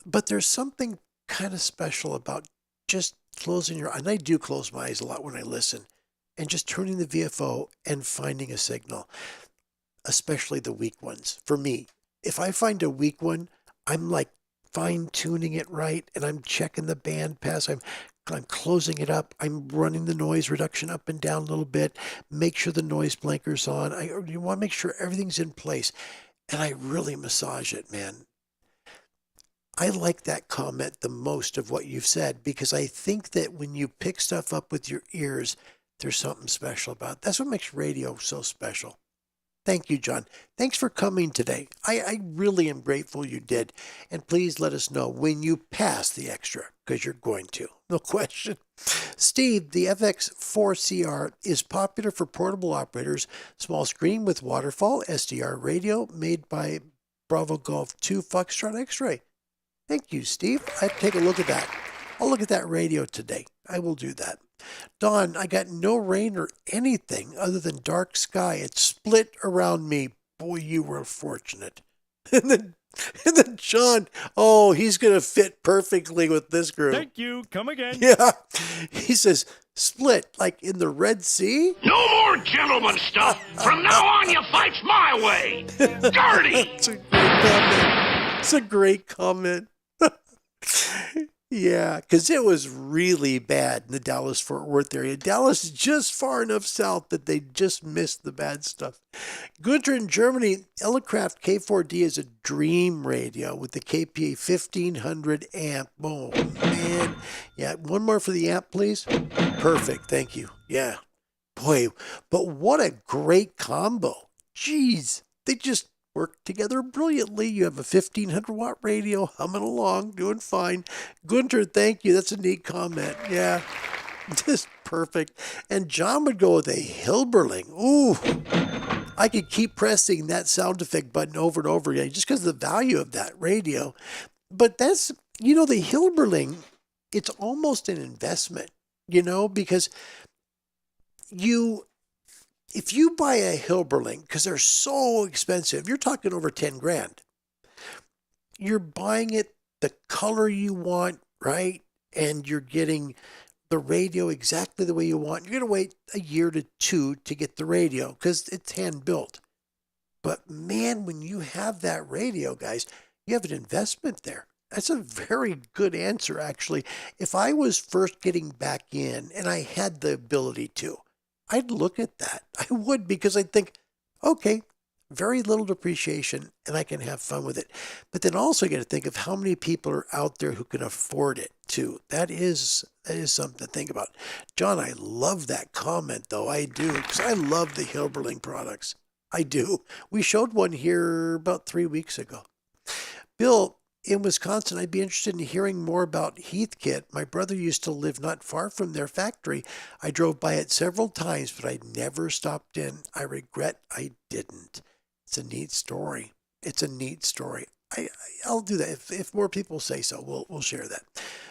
But there's something kind of special about just closing your eyes. And I do close my eyes a lot when I listen. And just turning the VFO and finding a signal. Especially the weak ones. For me, if I find a weak one, I'm like fine-tuning it right. And I'm checking the band pass. I'm closing it up. I'm running the noise reduction up and down a little bit. Make sure the noise blinker's on. You want to make sure everything's in place. And I really massage it, man. I like that comment the most of what you've said because I think that when you pick stuff up with your ears, there's something special about it. That's what makes radio so special. Thank you, John. Thanks for coming today. I really am grateful you did. And please let us know when you pass the extra, because you're going to. No question. Steve, the FX4CR is popular for portable operators. Small screen with waterfall, SDR radio, made by Bravo Golf 2 Foxtrot X-Ray. Thank you, Steve. I take a look at that. I'll look at that radio today. I will do that. Dawn, I got no rain or anything other than dark sky. It split around me. Boy, you were fortunate. And then John, he's going to fit perfectly with this group. Thank you. Come again. Yeah. He says, split, like in the Red Sea? No more gentleman stuff. From now on, you fights my way. Dirty. That's a great comment. It's a great comment. Yeah, because it was really bad in the Dallas-Fort Worth area. Dallas is just far enough south that they just missed the bad stuff. Gunter in Germany, Elecraft K4D is a dream radio with the KPA 1500 amp. Oh, man. Yeah, one more for the amp, please. Perfect, thank you. Yeah. Boy, but what a great combo. Jeez, they just work together brilliantly. You have a 1500 watt radio humming along, doing fine. Gunter, thank you. That's a neat comment. Yeah, just perfect. And John would go with a Hilberling. Ooh, I could keep pressing that sound effect button over and over again just because of the value of that radio. But that's the Hilberling, it's almost an investment, because if you buy a Hilberling, because they're so expensive, you're talking over 10 grand. You're buying it the color you want, right? And you're getting the radio exactly the way you want. You're going to wait a year to 2 to get the radio because it's hand built. But man, when you have that radio, guys, you have an investment there. That's a very good answer, actually. If I was first getting back in and I had the ability to, I'd look at that. I would, because I'd think, okay, very little depreciation and I can have fun with it. But then also you got to think of how many people are out there who can afford it too. That is something to think about. John, I love that comment though. I do, because I love the Hilberling products. I do. We showed one here about 3 weeks ago. Bill, in Wisconsin, I'd be interested in hearing more about Heathkit. My brother used to live not far from their factory. I drove by it several times, but I never stopped in. I regret I didn't. It's a neat story. I'll do that. If more people say so, we'll share that.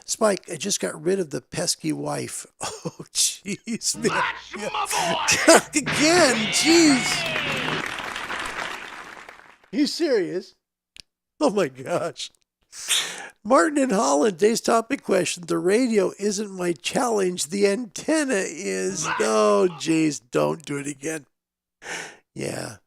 Spike, I just got rid of the pesky wife. Oh, jeez. That's my boy! Again, jeez. You serious? Oh my gosh. Martin in Holland, today's topic question. The radio isn't my challenge. The antenna is. Oh, jeez, don't do it again. Yeah.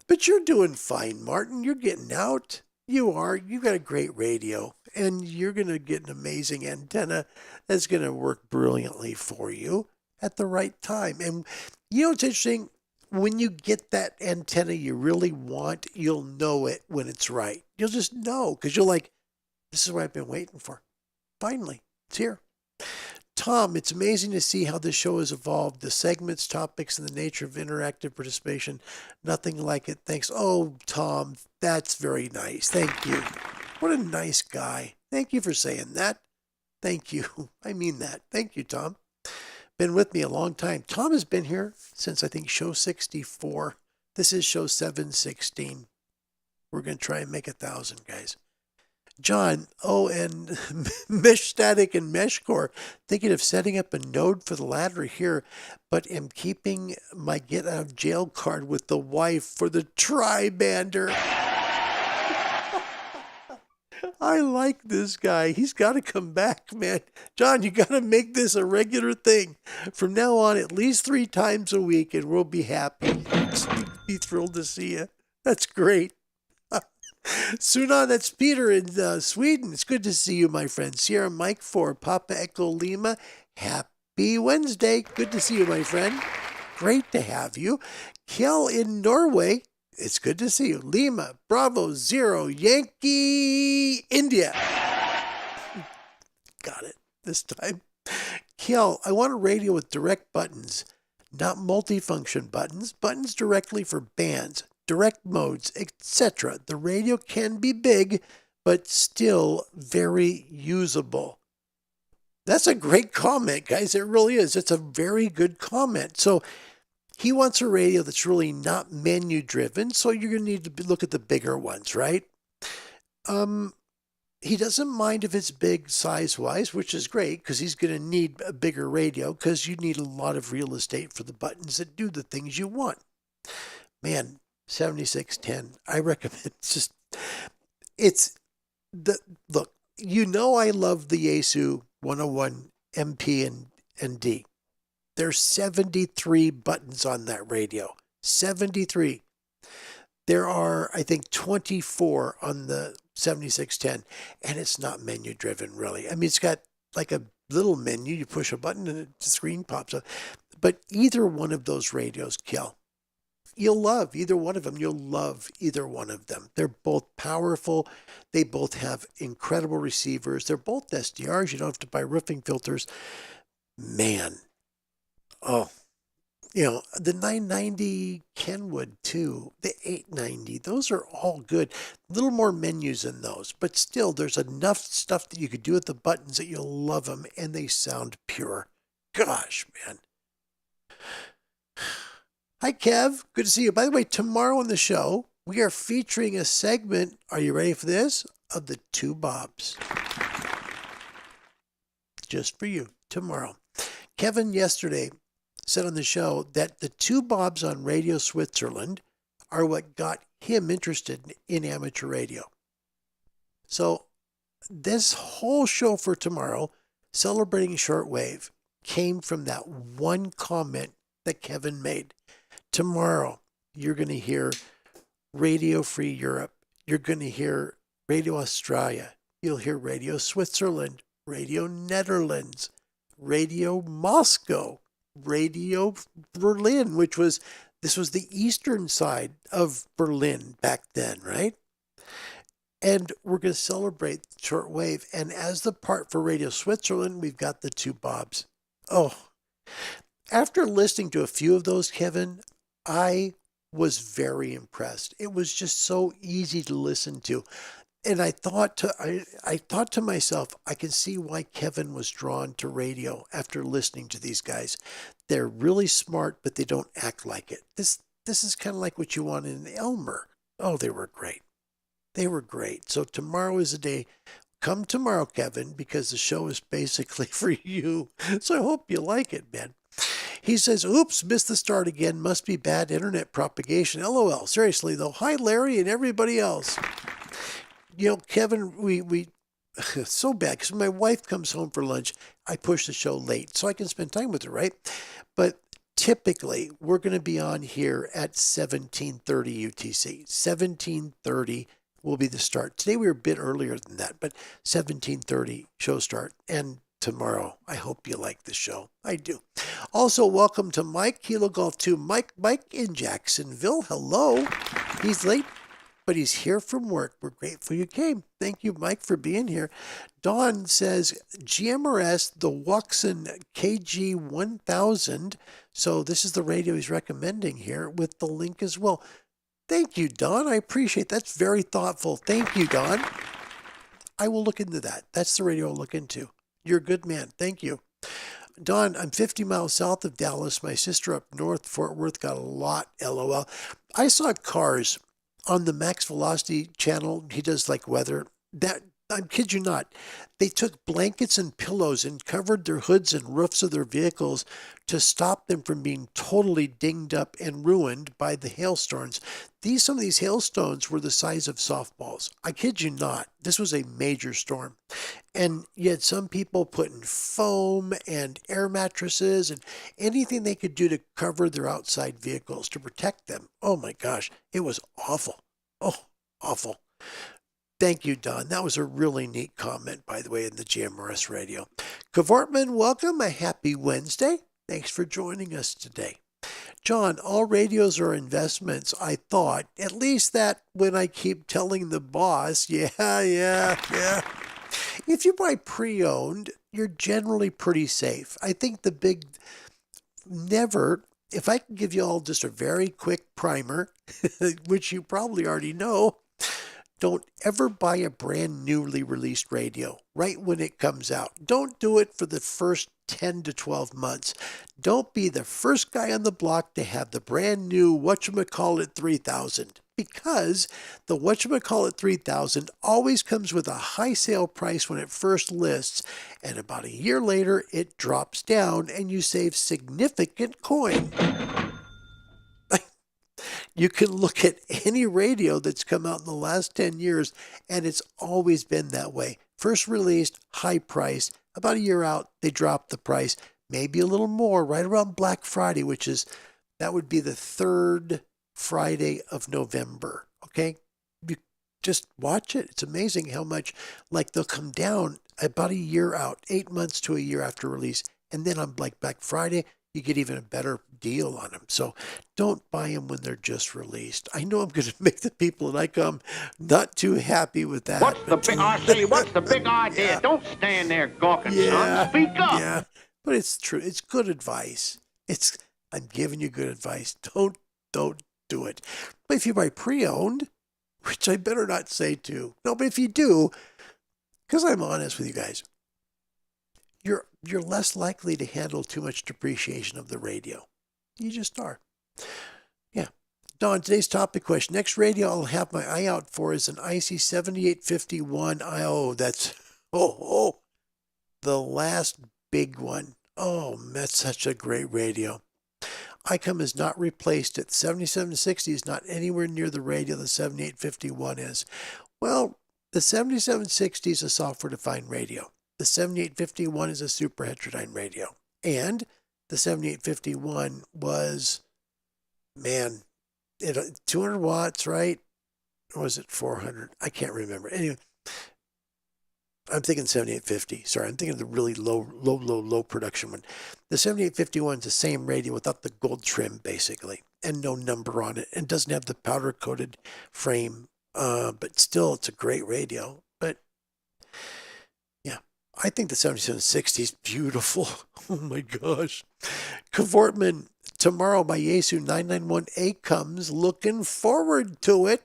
But you're doing fine, Martin. You're getting out. You are. You got a great radio. And you're going to get an amazing antenna that's going to work brilliantly for you at the right time. And it's interesting. When you get that antenna you really want, you'll know it when it's right. You'll just know because you're like, this is what I've been waiting for. Finally, it's here. Tom, it's amazing to see how this show has evolved. The segments, topics, and the nature of interactive participation. Nothing like it. Thanks. Oh, Tom, that's very nice. Thank you. What a nice guy. Thank you for saying that. Thank you. I mean that. Thank you, Tom. Been with me a long time. Tom has been here since I think show 64. This is show 716. We're going to try and make 1,000, guys. John, and Mesh Static and Mesh Core, thinking of setting up a node for the ladder here, but am keeping my get out of jail card with the wife for the tri-bander. I like this guy. He's got to come back, man. John, you got to make this a regular thing. From now on, at least 3 times a week, and we'll be happy. Be thrilled to see you. That's great. Sunan, that's Peter in Sweden. It's good to see you, my friend. Sierra Mike for Papa Echo Lima. Happy Wednesday. Good to see you, my friend. Great to have you. Kjell in Norway. It's good to see you. Lima, Bravo, 0, Yankee, India. Got it this time. Kjell, I want a radio with direct buttons, not multifunction buttons. Buttons directly for bands, direct modes, etc. The radio can be big, but still very usable. That's a great comment, guys. It really is. It's a very good comment. So he wants a radio that's really not menu driven, so you're going to need to look at the bigger ones, right? He doesn't mind if it's big size-wise, which is great because he's going to need a bigger radio because you need a lot of real estate for the buttons that do the things you want. Man, 7610, I recommend look, I love the Yaesu 101 MP and D. There's 73 buttons on that radio. 73. There are, I think, 24 on the 7610, and it's not menu driven, really. I mean, it's got like a little menu. You push a button and the screen pops up. But either one of those radios, Kel, you'll love either one of them. You'll love either one of them. They're both powerful. They both have incredible receivers. They're both SDRs. You don't have to buy roofing filters. Man. Oh, the 990 Kenwood too, the 890, those are all good. A little more menus in those, but still there's enough stuff that you could do with the buttons that you'll love them and they sound pure. Gosh, man. Hi, Kev. Good to see you. By the way, tomorrow on the show, we are featuring a segment, are you ready for this? Of the Two Bobs. just for you tomorrow. Kevin yesterday said on the show that the two Bobs on Radio Switzerland are what got him interested in amateur radio. So this whole show for tomorrow, celebrating shortwave, came from that one comment that Kevin made. Tomorrow, you're going to hear Radio Free Europe. You're going to hear Radio Australia. You'll hear Radio Switzerland, Radio Netherlands, Radio Moscow, Radio Berlin, this was the eastern side of Berlin back then, right? And we're going to celebrate shortwave. And as the part for Radio Switzerland, we've got the two Bobs. Oh, after listening to a few of those, Kevin, I was very impressed. It was just so easy to listen to. And I thought to myself, I can see why Kevin was drawn to radio after listening to these guys. They're really smart, but they don't act like it. This is kind of like what you want in Elmer. Oh, they were great. They were great. So tomorrow is the day. Come tomorrow, Kevin, because the show is basically for you. So I hope you like it, man. He says, oops, missed the start again. Must be bad internet propagation. LOL. Seriously, though. Hi, Larry and everybody else. You know, Kevin, we it's so bad because when my wife comes home for lunch, I push the show late so I can spend time with her, right? But typically, we're going to be on here at 17:30 UTC. 17:30 will be the start. Today we were a bit earlier than that, but 17:30 show start. And tomorrow, I hope you like the show. I do. Also, welcome to Mike, Kilo Golf 2. Mike in Jacksonville. Hello. He's late, but he's here from work. We're grateful you came. Thank you, Mike, for being here. Dawn says, GMRS, the Watson KG1000. So this is the radio he's recommending here with the link as well. Thank you, Dawn. I appreciate that. That's very thoughtful. Thank you, Dawn. I will look into that. That's the radio I'll look into. You're a good man. Thank you. Dawn, I'm 50 miles south of Dallas. My sister up north, Fort Worth, got a lot, LOL. I saw cars on the Max Velocity channel. He does like weather. That, I kid you not, they took blankets and pillows and covered their hoods and roofs of their vehicles to stop them from being totally dinged up and ruined by the hailstones. Some of these hailstones were the size of softballs. I kid you not. This was a major storm. And yet some people putting foam and air mattresses and anything they could do to cover their outside vehicles to protect them. Oh my gosh, it was awful. Oh, awful. Thank you, Don. That was a really neat comment, by the way, in the GMRS radio. Cavortman, welcome. A happy Wednesday. Thanks for joining us today. John, all radios are investments, I thought. At least that when I keep telling the boss, yeah. If you buy pre-owned, you're generally pretty safe. I think the big if I can give you all just a very quick primer, which you probably already know, don't ever buy a brand newly released radio right when it comes out. Don't do it for the first 10 to 12 months. Don't be the first guy on the block to have the brand new whatchamacallit 3000, because the whatchamacallit 3000 always comes with a high sale price when it first lists, and about a year later it drops down and you save significant coin. You can look at any radio that's come out in the last 10 years, and it's always been that way. First released, high price. About a year out, they drop the price, maybe a little more, right around Black Friday, that would be the third Friday of November, okay? You just watch it. It's amazing how much, they'll come down about a year out, 8 months to a year after release, and then on Black Friday, you get even a better deal on them. So don't buy them when they're just released. I know I'm going to make the people that I come not too happy with that. What's the big idea? Yeah. Don't stand there gawking, son. Speak up. Yeah, but it's true. It's good advice. I'm giving you good advice. Don't do it. But if you buy pre-owned, which I better not say to. No, but if you do, because I'm honest with you guys, you're less likely to handle too much depreciation of the radio. You just are. Yeah. Don, today's topic question. Next radio I'll have my eye out for is an IC 7851. the last big one. Oh, that's such a great radio. ICOM is not replaced it. 7760 is not anywhere near the radio the 7851 is. Well, the 7760 is a software-defined radio. The 7851 is a super heterodyne radio. And the 7851 was, 200 watts, right? Or was it 400? I can't remember. Anyway, I'm thinking 7850. Sorry, I'm thinking of the really low production one. The 7851 is the same radio without the gold trim, basically, and no number on it, and doesn't have the powder-coated frame. But still, it's a great radio. But yeah, I think the 7760 is beautiful. Oh my gosh. Cavortman, tomorrow my Yaesu 991A comes. Looking forward to it.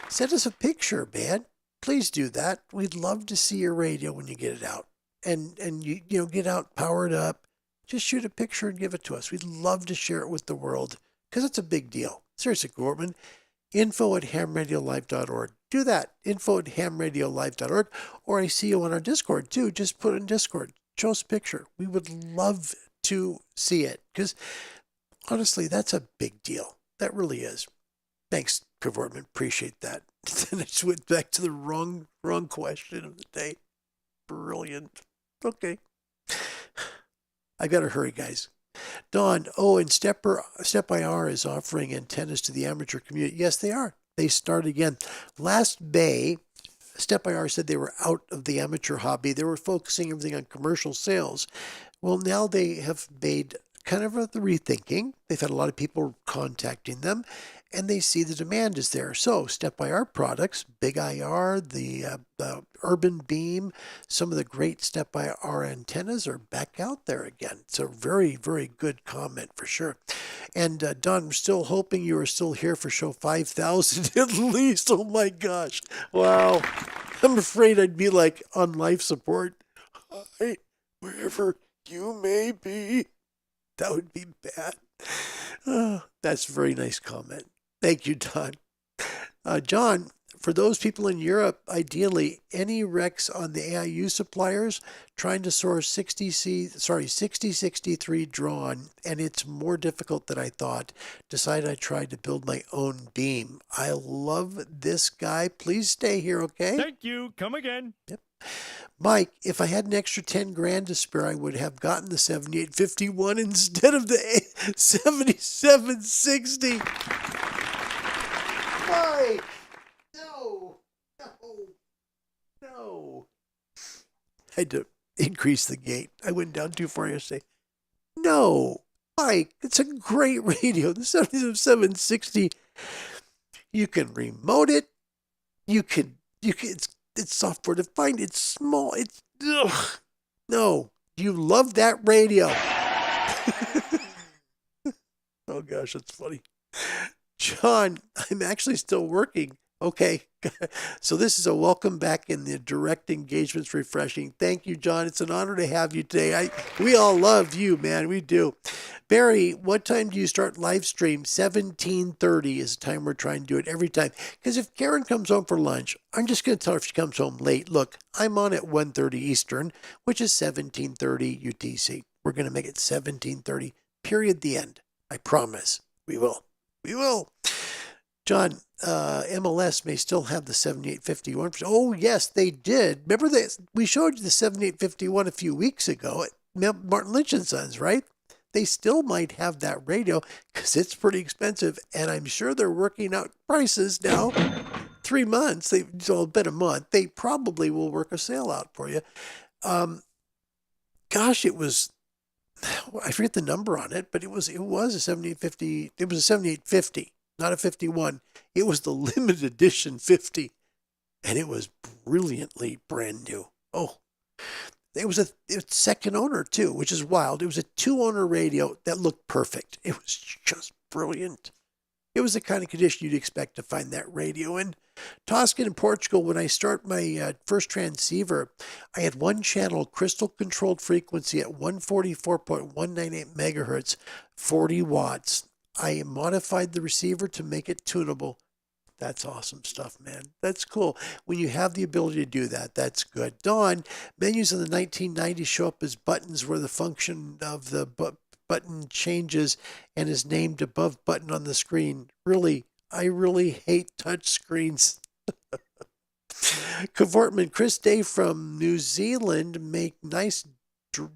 Send us a picture, man. Please do that. We'd love to see your radio when you get it out. And you get out, power it up. Just shoot a picture and give it to us. We'd love to share it with the world because it's a big deal. Seriously, Cavortman. info@hamradiolive.org. Do that. info@hamradiolive.org. Or I see you on our Discord too. Just put it in Discord. Show us a picture. We would love to see it because honestly, that's a big deal. That really is. Thanks, Cavortman. Appreciate that. Then I just went back to the wrong question of the day. Brilliant. Okay. I gotta hurry, guys. Don, and Step IR is offering antennas to the amateur community. Yes, they are. They start again. Last May, Step IR said they were out of the amateur hobby. They were focusing everything on commercial sales. Well, now they have made kind of the rethinking. They've had a lot of people contacting them, and they see the demand is there. So Step IR products, Big IR, the Urban Beam, some of the great Step IR antennas are back out there again. It's a very, very good comment for sure. And Don, I'm still hoping you are still here for show 5,000 at least. Oh my gosh. Wow. I'm afraid I'd be like on life support. Hi, wherever you may be. That would be bad. Oh, that's a very nice comment. Thank you, Don. John, for those people in Europe, ideally, any recs on the AIU suppliers trying to source 6063 drawn, and it's more difficult than I thought. Decided I tried to build my own beam. I love this guy. Please stay here, okay? Thank you. Come again. Yep. Mike, if I had an extra 10 grand to spare, I would have gotten the 7851 instead of the 7760. Mike! No. I had to increase the gate. I went down too far yesterday. No. Mike, it's a great radio. The 7760. You can remote it. It's software defined. It's small. No. You love that radio. Oh gosh, that's funny. John, I'm actually still working. Okay. So this is a welcome back in the direct engagement's refreshing. Thank you, John. It's an honor to have you today. We all love you, man. We do. Barry, what time do you start live stream? 17:30 is the time we're trying to do it every time. Because if Karen comes home for lunch, I'm just going to tell her if she comes home late, look, I'm on at 1:30 Eastern, which is 17:30 UTC. We're going to make it 17:30, period, the end. I promise. We will. We will. John, MLS may still have the 7851. Oh, yes, they did. Remember that we showed you the 7851 a few weeks ago at Martin Lynch & Sons, right? They still might have that radio because it's pretty expensive, and I'm sure they're working out prices now. 3 months, so bet a month. They probably will work a sale out for you. Gosh, it was, I forget the number on it, but it was a 7850. It was a 7850, not a 51. It was the limited edition 50, and it was brilliantly brand new. Oh, it was a second owner too, which is wild. It was a 2-owner radio that looked perfect. It was just brilliant. It was the kind of condition you'd expect to find that radio in. Toscan in Portugal, when I start my first transceiver, I had one channel crystal controlled frequency at 144.198 megahertz, 40 watts. I modified the receiver to make it tunable. That's awesome stuff, man. That's cool. When you have the ability to do that, that's good. Don, menus in the 1990s show up as buttons where the function of the button changes and is named above button on the screen. Really, I really hate touch screens. Cavortman, Chris Day from New Zealand make nice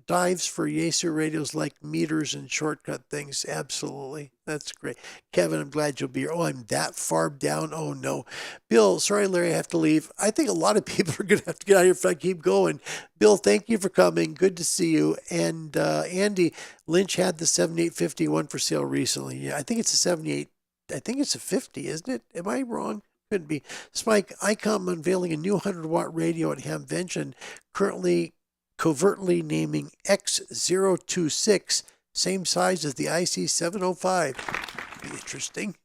dives for Yaesu radios like meters and shortcut things. Absolutely. That's great. Kevin, I'm glad you'll be here. Oh, I'm that far down. Oh, no. Bill, sorry, Larry, I have to leave. I think a lot of people are going to have to get out of here if I keep going. Bill, thank you for coming. Good to see you. And Andy, Lynch had the 7851 for sale recently. Yeah, I think it's a 78. I think it's a 50, isn't it? Am I wrong? Could be. Spike, ICOM unveiling a new 100-watt radio at Hamvention, currently covertly naming X026, same size as the IC705. Be interesting.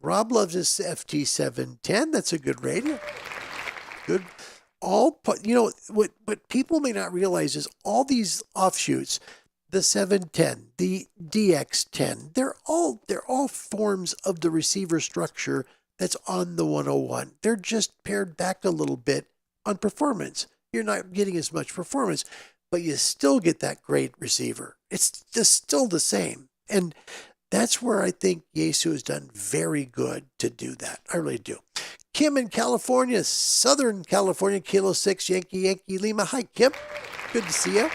Rob loves his FT710. That's a good radio. Good. What people may not realize is all these offshoots, the 710, the DX10, they're all forms of the receiver structure that's on the 101. They're just pared back a little bit on performance. You're not getting as much performance, but you still get that great receiver. It's just still the same. And that's where I think Yaesu has done very good to do that. I really do. Kim in California, Southern California, Kilo 6, Yankee Lima. Hi, Kim. Good to see you.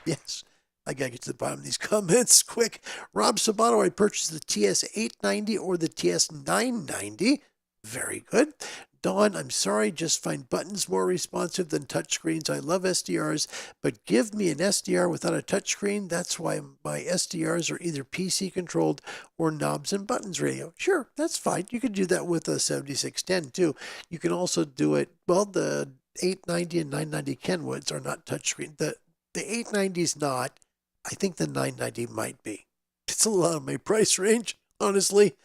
Yes. I got to get to the bottom of these comments quick. Rob Sabato, I purchased the TS890 or the TS990. Very good. Dawn, I'm sorry, just find buttons more responsive than touchscreens. I love SDRs, but give me an SDR without a touchscreen. That's why my SDRs are either PC controlled or knobs and buttons radio. Sure, that's fine. You could do that with a 7610 too. You can also do it, well, the 890 and 990 Kenwoods are not touchscreen. The 890 is not. I think the 990 might be. It's a lot of my price range, honestly.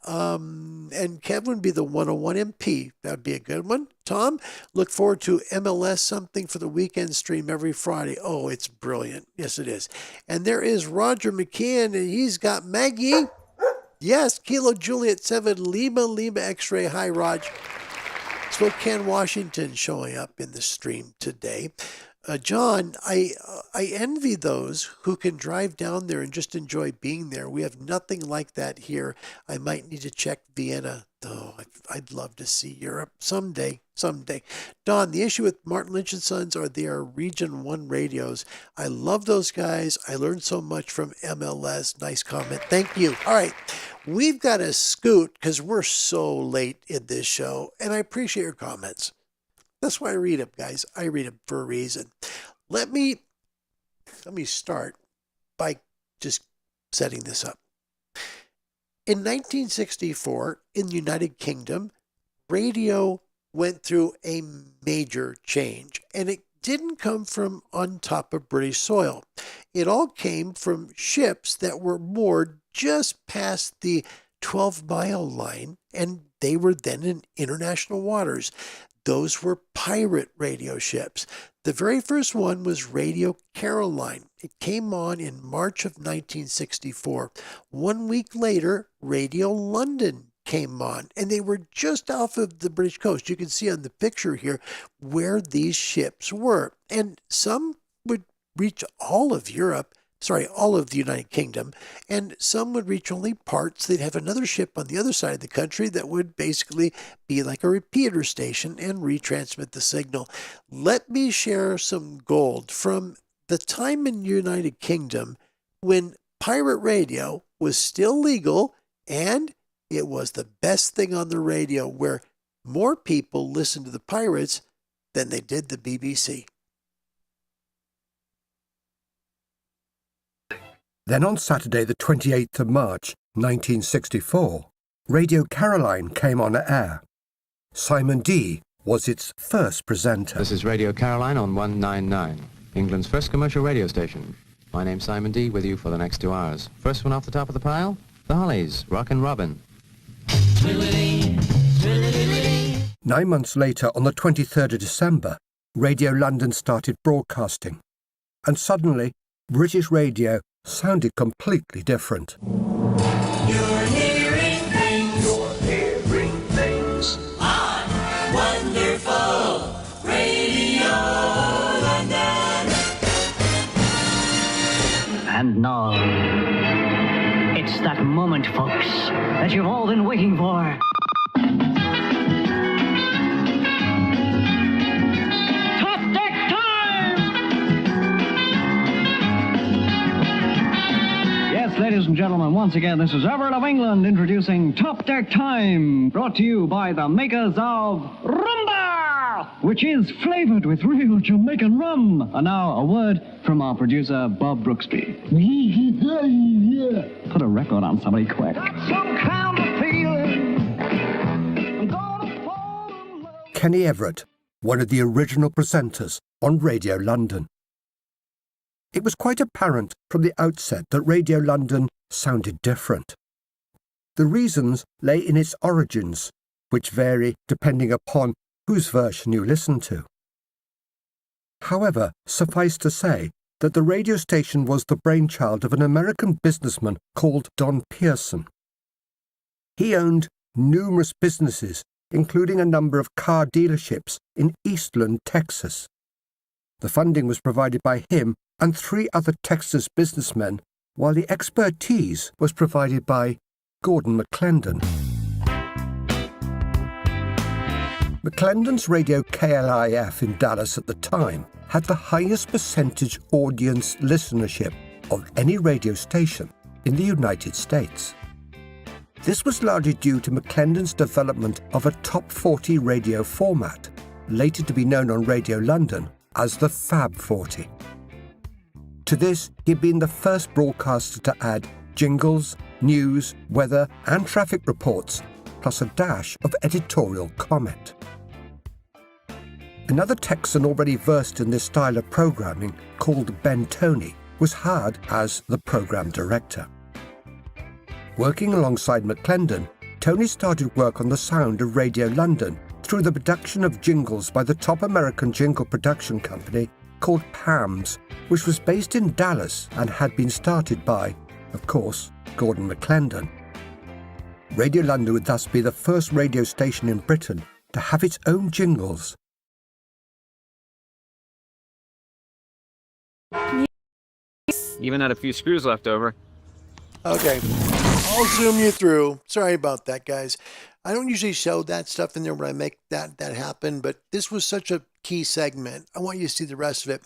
And Kevin would be the 101 MP. That'd be a good one. Tom, look forward to MLS something for the weekend stream every Friday. Oh, it's brilliant. Yes, it is. And there is Roger McKeon, and he's got Maggie. Yes, Kilo Juliet 7, Lima X-ray. Hi, Raj. Spokane, Washington showing up in the stream today. John, I envy those who can drive down there and just enjoy being there. We have nothing like that here. I might need to check Vienna, though. I'd love to see Europe someday. Don, the issue with Martin Lynch & Sons are they are Region 1 radios. I love those guys. I learned so much from MLS. Nice comment. Thank you. All right. We've got to scoot because we're so late in this show, and I appreciate your comments. That's why I read them, guys. I read them for a reason. Let me start by just setting this up. In 1964, in the United Kingdom, radio went through a major change, and it didn't come from on top of British soil. It all came from ships that were moored just past the 12-mile line, and they were then in international waters. Those were pirate radio ships. The very first one was Radio Caroline. It came on in March of 1964. 1 week later, Radio London came on, and they were just off of the British coast. You can see on the picture here where these ships were. And some would reach all of Europe, all of the United Kingdom, and some would reach only parts. They'd have another ship on the other side of the country that would basically be like a repeater station and retransmit the signal. Let me share some gold from the time in the United Kingdom when pirate radio was still legal and it was the best thing on the radio, where more people listened to the pirates than they did the BBC. Then on Saturday the 28th of March, 1964, Radio Caroline came on air. Simon D. was its first presenter. This is Radio Caroline on 199, England's first commercial radio station. My name's Simon D. with you for the next 2 hours. First one off the top of the pile, the Hollies, Rockin' Robin. 9 months later, on the 23rd of December, Radio London started broadcasting. And suddenly, British radio sounded completely different. You're hearing things. You're hearing things. It's that moment, folks, that you've all been waiting for. Top Deck Time! Yes, ladies and gentlemen, once again, this is Everett of England introducing Top Deck Time, brought to you by the makers of Rumba, which is flavored with real Jamaican rum. And now, a word from our producer, Bob Brooksby. Put a record on somebody quick. Some kind of feeling. I'm gonna fall in love. Kenny Everett, one of the original presenters on Radio London. It was quite apparent from the outset that Radio London sounded different. The reasons lay in its origins, which vary depending upon whose version you listen to. However, suffice to say that the radio station was the brainchild of an American businessman called Don Pearson. He owned numerous businesses, including a number of car dealerships in Eastland, Texas. The funding was provided by him and 3 other Texas businessmen, while the expertise was provided by Gordon McClendon. McClendon's radio KLIF in Dallas at the time had the highest percentage audience listenership of any radio station in the United States. This was largely due to McClendon's development of a top 40 radio format, later to be known on Radio London as the Fab 40. To this, he had been the first broadcaster to add jingles, news, weather and traffic reports, plus a dash of editorial comment. Another Texan already versed in this style of programming, called Ben Toney, was hired as the program director. Working alongside McClendon, Toney started work on the sound of Radio London through the production of jingles by the top American jingle production company called PAMS, which was based in Dallas and had been started by, of course, Gordon McClendon. Radio London would thus be the first radio station in Britain to have its own jingles. Even had a few screws left over. Okay, I'll zoom you through. Sorry about that, guys. I don't usually show that stuff in there when I make that happen, but this was such a key segment. I want you to see the rest of it.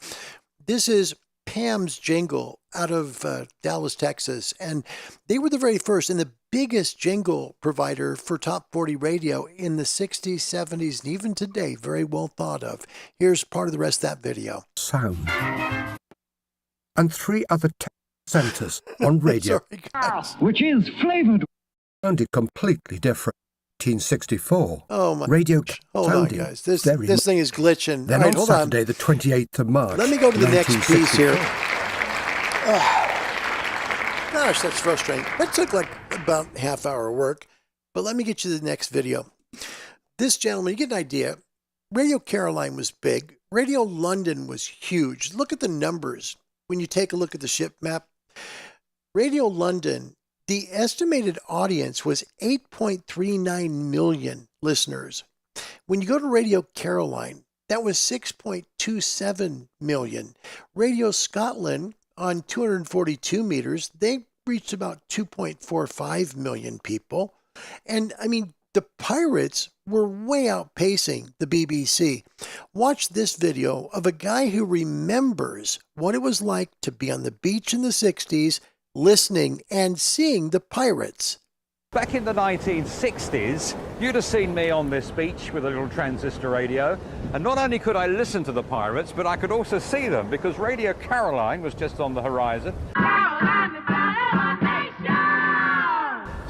This is Pam's jingle out of Dallas, Texas, and they were the very first and the biggest jingle provider for Top 40 radio in the 60s, 70s, and even today, very well thought of. Here's part of the rest of that video. Sound. And 3 other centers on radio, Sorry, guys. Which is flavored. Sounded completely different. 1964. Oh my! Radio hold on, guys. This thing is glitching. Then right, on Saturday, the 28th of March. Let me go to the next piece here. Gosh, that's frustrating. That took like about half hour work, but let me get you the next video. This gentleman, you get an idea. Radio Caroline was big. Radio London was huge. Look at the numbers. When you take a look at the ship map, Radio London, the estimated audience was 8.39 million listeners. When you go to Radio Caroline, that was 6.27 million. Radio Scotland, on 242 meters, they reached about 2.45 million people. And I mean, the pirates were way outpacing the BBC. Watch this video of a guy who remembers what it was like to be on the beach in the 60s, listening and seeing the pirates. Back in the 1960s, you'd have seen me on this beach with a little transistor radio, and not only could I listen to the pirates, but I could also see them, because Radio Caroline was just on the horizon.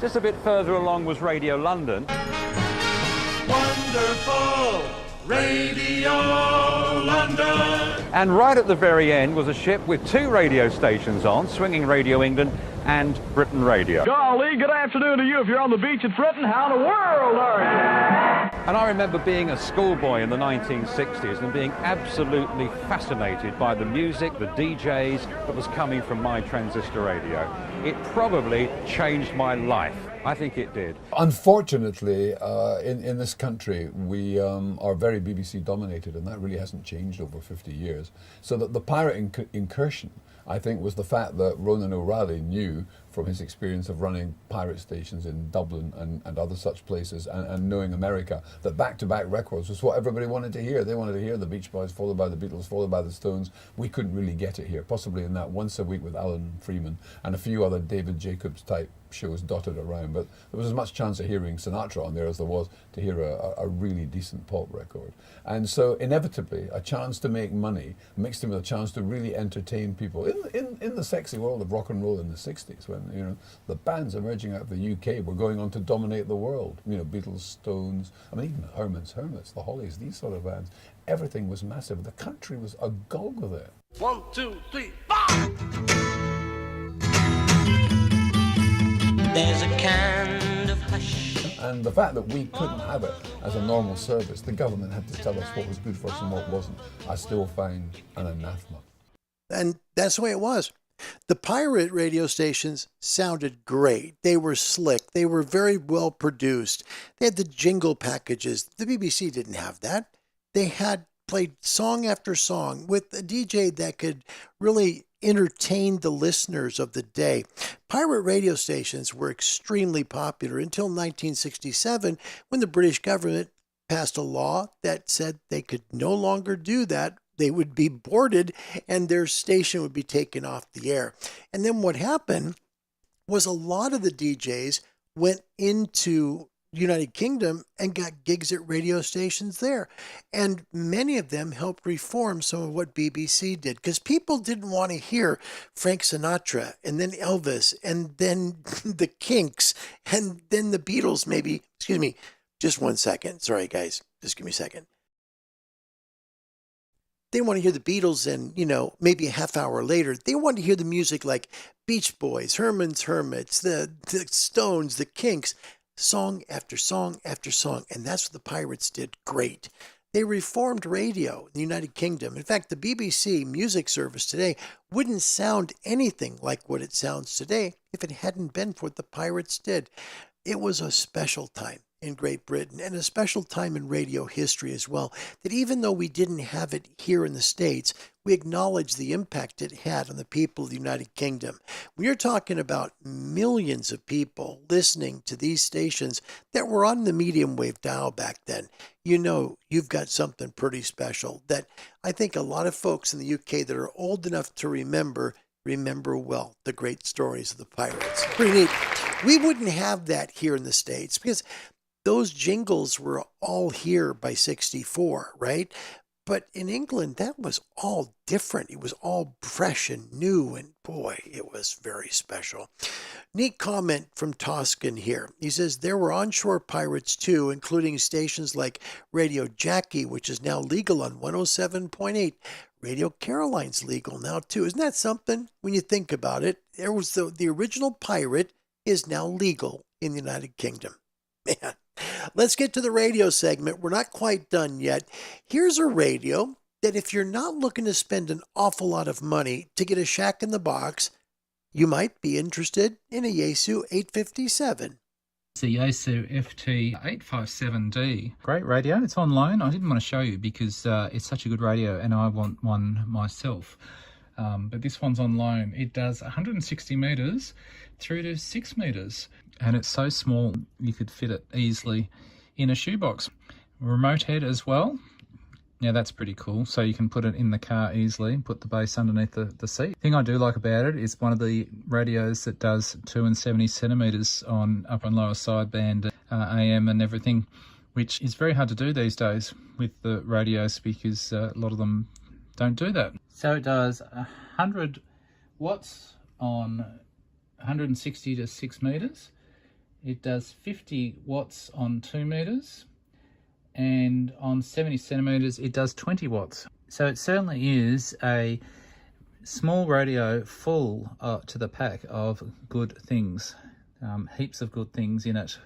Just a bit further along was Radio London. Wonderful Radio London. And right at the very end was a ship with 2 radio stations on, Swinging Radio England and Britain Radio. Golly, good afternoon to you. If you're on the beach at Britain, how in the world are you? And I remember being a schoolboy in the 1960s and being absolutely fascinated by the music, the DJs that was coming from my transistor radio. It probably changed my life. I think it did. Unfortunately, in this country, we are very BBC dominated, and that really hasn't changed over 50 years. So that the pirate incursion, I think, was the fact that Ronan O'Reilly knew from his experience of running pirate stations in Dublin and other such places, and knowing America, that back-to-back records was what everybody wanted to hear. They wanted to hear the Beach Boys, followed by the Beatles, followed by the Stones. We couldn't really get it here, possibly in that Once a Week with Alan Freeman and a few other David Jacobs type shows dotted around, but there was as much chance of hearing Sinatra on there as there was to hear a really decent pop record. And so inevitably a chance to make money mixed in with a chance to really entertain people in the sexy world of rock and roll in the 60s, when the bands emerging out of the UK were going on to dominate the world. Beatles, Stones, I mean even Herman's Hermits, the Hollies, these sort of bands. Everything was massive. The country was agog with it. 1, 2, 3, 4! There's a kind of hush. And the fact that we couldn't have it as a normal service, the government had to tell us what was good for us and what wasn't, I still find an anathema. And that's the way it was. The pirate radio stations sounded great. They were slick. They were very well produced. They had the jingle packages. The BBC didn't have that. They had played song after song with a DJ that could really entertain the listeners of the day. Pirate radio stations were extremely popular until 1967, when the British government passed a law that said they could no longer do that. They would be boarded and their station would be taken off the air. And then what happened was a lot of the DJs went into United Kingdom and got gigs at radio stations there. And many of them helped reform some of what BBC did, because people didn't want to hear Frank Sinatra and then Elvis and then the Kinks and then the Beatles maybe. Excuse me, just 1 second. Sorry, guys. Just give me a second. They want to hear the Beatles and, maybe a half hour later, they want to hear the music like Beach Boys, Herman's Hermits, the Stones, the Kinks. Song after song after song, and that's what the Pirates did great. They reformed radio in the United Kingdom. In fact, the BBC music service today wouldn't sound anything like what it sounds today if it hadn't been for what the Pirates did. It was a special time in Great Britain and a special time in radio history as well, that even though we didn't have it here in the States, we acknowledge the impact it had on the people of the United Kingdom. We are talking about millions of people listening to these stations that were on the medium wave dial back then. You've got something pretty special that I think a lot of folks in the UK that are old enough to remember well the great stories of the Pirates. Pretty neat. We wouldn't have that here in the States because those jingles were all here by 64, right? But in England, that was all different. It was all fresh and new, and boy, it was very special. Neat comment from Toscan here. He says, there were onshore pirates too, including stations like Radio Jackie, which is now legal on 107.8. Radio Caroline's legal now too. Isn't that something when you think about it? There was the original pirate is now legal in the United Kingdom. Man. Let's get to the radio segment. We're not quite done yet. Here's a radio that if you're not looking to spend an awful lot of money to get a shack in the box, you might be interested in a Yaesu 857. It's a Yaesu FT857D. Great radio. It's on loan. I didn't want to show you because it's such a good radio and I want one myself. But this one's on loan. It does 160 metres through to 6 metres. And it's so small you could fit it easily in a shoebox. Remote head as well. Now that's pretty cool. So you can put it in the car easily, put the base underneath the seat. The thing I do like about it is one of the radios that does 2 and 70 centimetres on upper and lower sideband, AM and everything, which is very hard to do these days with the radios because a lot of them don't do that. So it does 100 watts on 160 to 6 metres. It does 50 watts on 2 metres, and on 70 centimetres it does 20 watts. So it certainly is a small radio full to the pack of good things. Heaps of good things in it.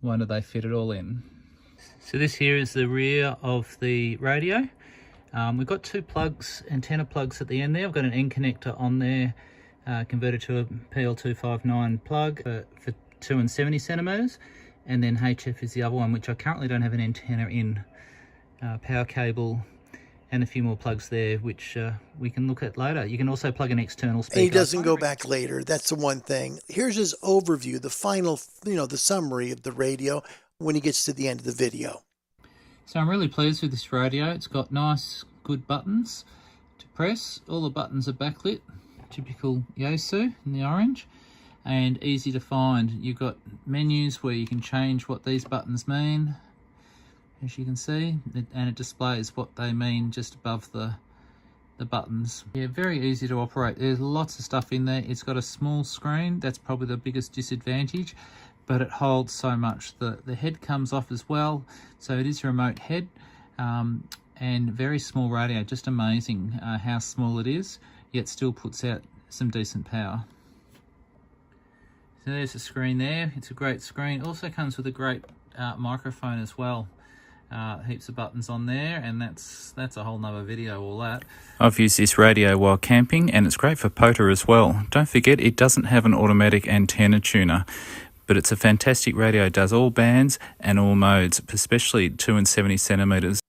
Wonder they fit it all in. So this here is the rear of the radio. We've got 2 plugs, antenna plugs at the end there. I've got an N connector on there, converted to a PL259 plug for 2 and 70 centimetres, and then HF is the other one, which I currently don't have an antenna in. Power cable and a few more plugs there, which we can look at later. You can also plug an external speaker. And he doesn't go back later. That's the one thing. Here's his overview, the final, the summary of the radio when he gets to the end of the video. So I'm really pleased with this radio. It's got nice, good buttons to press. All the buttons are backlit, typical Yaesu in the orange, and easy to find. You've got menus where you can change what these buttons mean, as you can see, and it displays what they mean just above the buttons. Yeah, very easy to operate. There's lots of stuff in there. It's got a small screen. That's probably the biggest disadvantage, but it holds so much. The head comes off as well, so it is a remote head, and very small radio. Just amazing how small it is, yet still puts out some decent power. So there's the screen there. It's a great screen. Also comes with a great microphone as well. Heaps of buttons on there, and that's a whole nother video, all that. I've used this radio while camping, and it's great for POTA as well. Don't forget, it doesn't have an automatic antenna tuner, but it's a fantastic radio. It does all bands and all modes, especially 2 and 70 centimeters.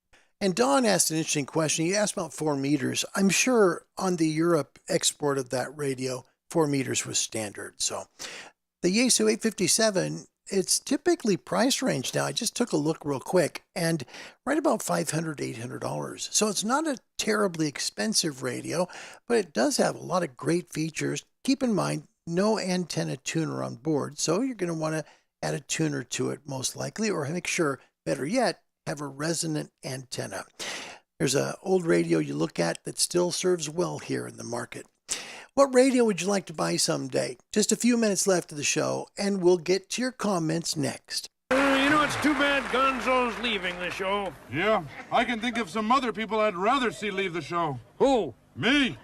And Don asked an interesting question. He asked about 4 meters. I'm sure on the Europe export of that radio, 4 meters was standard. So the Yaesu 857, it's typically price range now. I just took a look real quick, and right about $500, $800. So it's not a terribly expensive radio, but it does have a lot of great features. Keep in mind, no antenna tuner on board, so you're going to want to add a tuner to it most likely, or make sure, better yet, have a resonant antenna. There's an old radio you look at that still serves well here in the market. What radio would you like to buy someday? Just a few minutes left of the show, and we'll get to your comments next. It's too bad Gonzo's leaving the show. Yeah, I can think of some other people I'd rather see leave the show. Who? Me.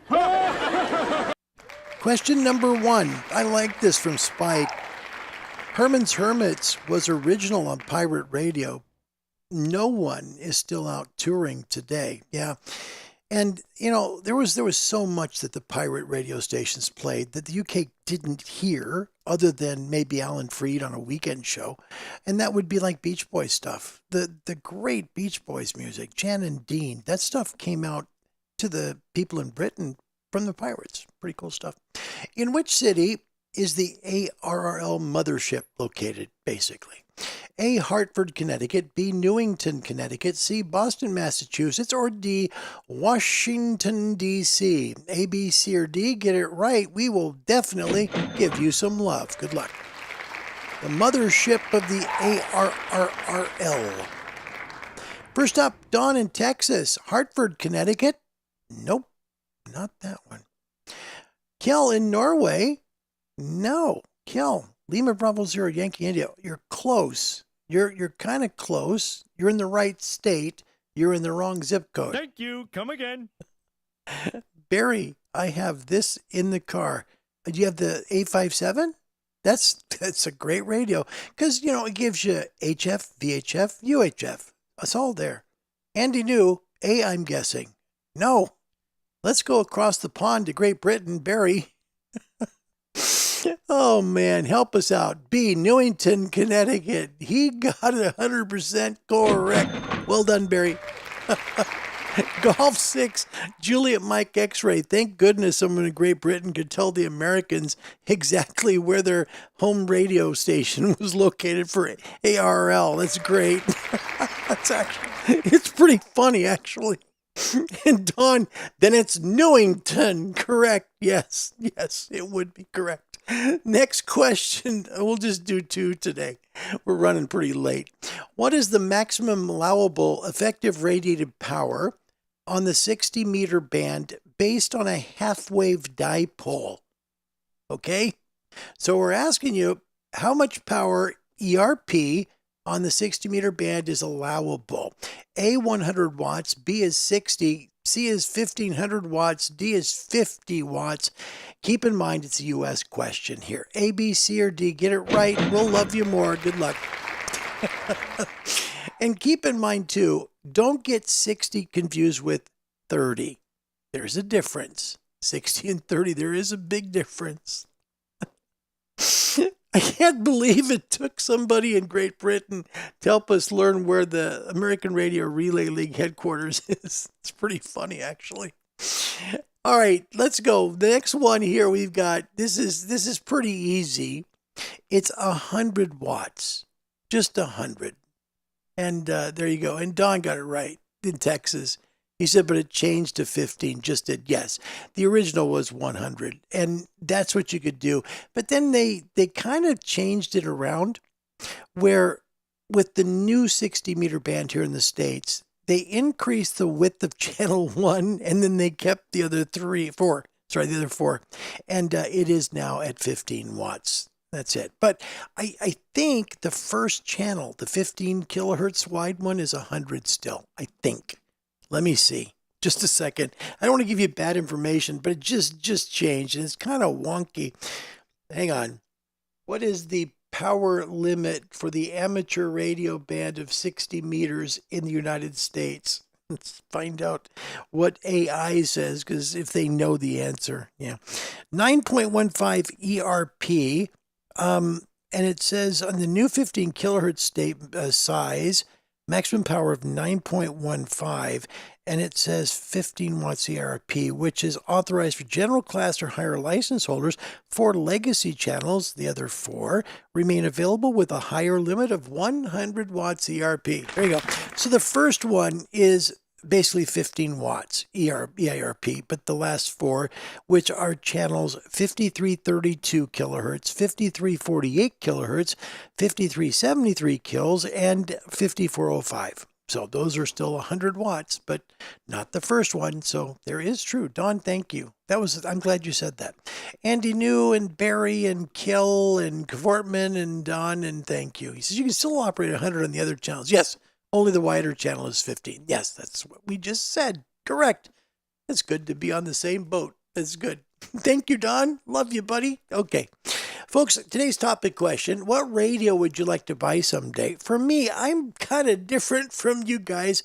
Question number 1. I like this from Spike. Herman's Hermits was original on pirate radio. No one is still out touring today. Yeah. And, there was so much that the pirate radio stations played that the UK didn't hear, other than maybe Alan Freed on a weekend show. And that would be like Beach Boys stuff. The great Beach Boys music, Jan and Dean, that stuff came out to the people in Britain from the pirates. Pretty cool stuff. In which city is the ARRL mothership located, basically? A, Hartford, Connecticut, B, Newington, Connecticut, C, Boston, Massachusetts, or D, Washington, D.C. A, B, C, or D, get it right. We will definitely give you some love. Good luck. The mothership of the ARRL. First up, Dawn in Texas, Hartford, Connecticut. Nope, not that one. Kjell in Norway. No, Kjell. Lima Bravo Zero Yankee India. You're close. You're kind of close. You're in the right state. You're in the wrong zip code. Thank you. Come again. Barry, I have this in the car. Do you have the 857? That's a great radio because, it gives you HF, VHF, UHF. It's all there. Andy knew. A, I'm guessing. No. Let's go across the pond to Great Britain. Barry. Oh, man, help us out. B, Newington, Connecticut. He got it 100% correct. Well done, Barry. Golf 6, Juliet Mike X-Ray. Thank goodness someone in Great Britain could tell the Americans exactly where their home radio station was located for ARL. That's great. It's pretty funny, actually. And Dawn, then it's Newington. Correct. Yes, it would be correct. Next question. We'll just do 2 today. We're running pretty late. What is the maximum allowable effective radiated power on the 60-meter band based on a half-wave dipole? Okay? So we're asking you how much power ERP on the 60-meter band is allowable. A, 100 watts, B is 60, C is 1500 watts, D is 50 watts. Keep in mind it's a U.S. question here. A, B, C, or D. Get it right. We'll love you more. Good luck. And keep in mind, too, don't get 60 confused with 30. There's a difference. 60 and 30, there is a big difference. I can't believe it took somebody in Great Britain to help us learn where the American Radio Relay League headquarters is. It's pretty funny, actually. All right, let's go. The next one here we've got, this is pretty easy. It's 100 watts, just 100. And there you go. And Don got it right in Texas. He said, but it changed to 15, just did. Yes, the original was 100, and that's what you could do. But then they kind of changed it around where with the new 60-meter band here in the States, they increased the width of channel 1, and then they kept the other the other four. And it is now at 15 watts. That's it. But I think the first channel, the 15 kilohertz wide one, is 100 still, I think. Let me see. Just a second. I don't want to give you bad information, but it just changed, and it's kind of wonky. Hang on. What is the power limit for the amateur radio band of 60 meters in the United States? Let's find out what AI says, because if they know the answer. Yeah. 9.15 ERP. And it says on the new 15 kilohertz size, maximum power of 9.15, and it says 15 watts ERP, which is authorized for general class or higher license holders. 4 legacy channels, the other 4, remain available with a higher limit of 100 watts ERP. There you go. So the first one is basically 15 watts EIRP, but the last 4, which are channels 5332 kilohertz, 5348 kilohertz, 5373 kils, and 5405. So those are still 100 watts, but not the first one. So there is true. Don, thank you. I'm glad you said that. Andy New and Barry and Kill and Kvortman and Don, and thank you. He says you can still operate 100 on the other channels. Yes. Only the wider channel is 15. Yes, that's what we just said. Correct. It's good to be on the same boat. That's good. Thank you, Don. Love you, buddy. Okay. Folks, today's topic question, what radio would you like to buy someday? For me, I'm kind of different from you guys.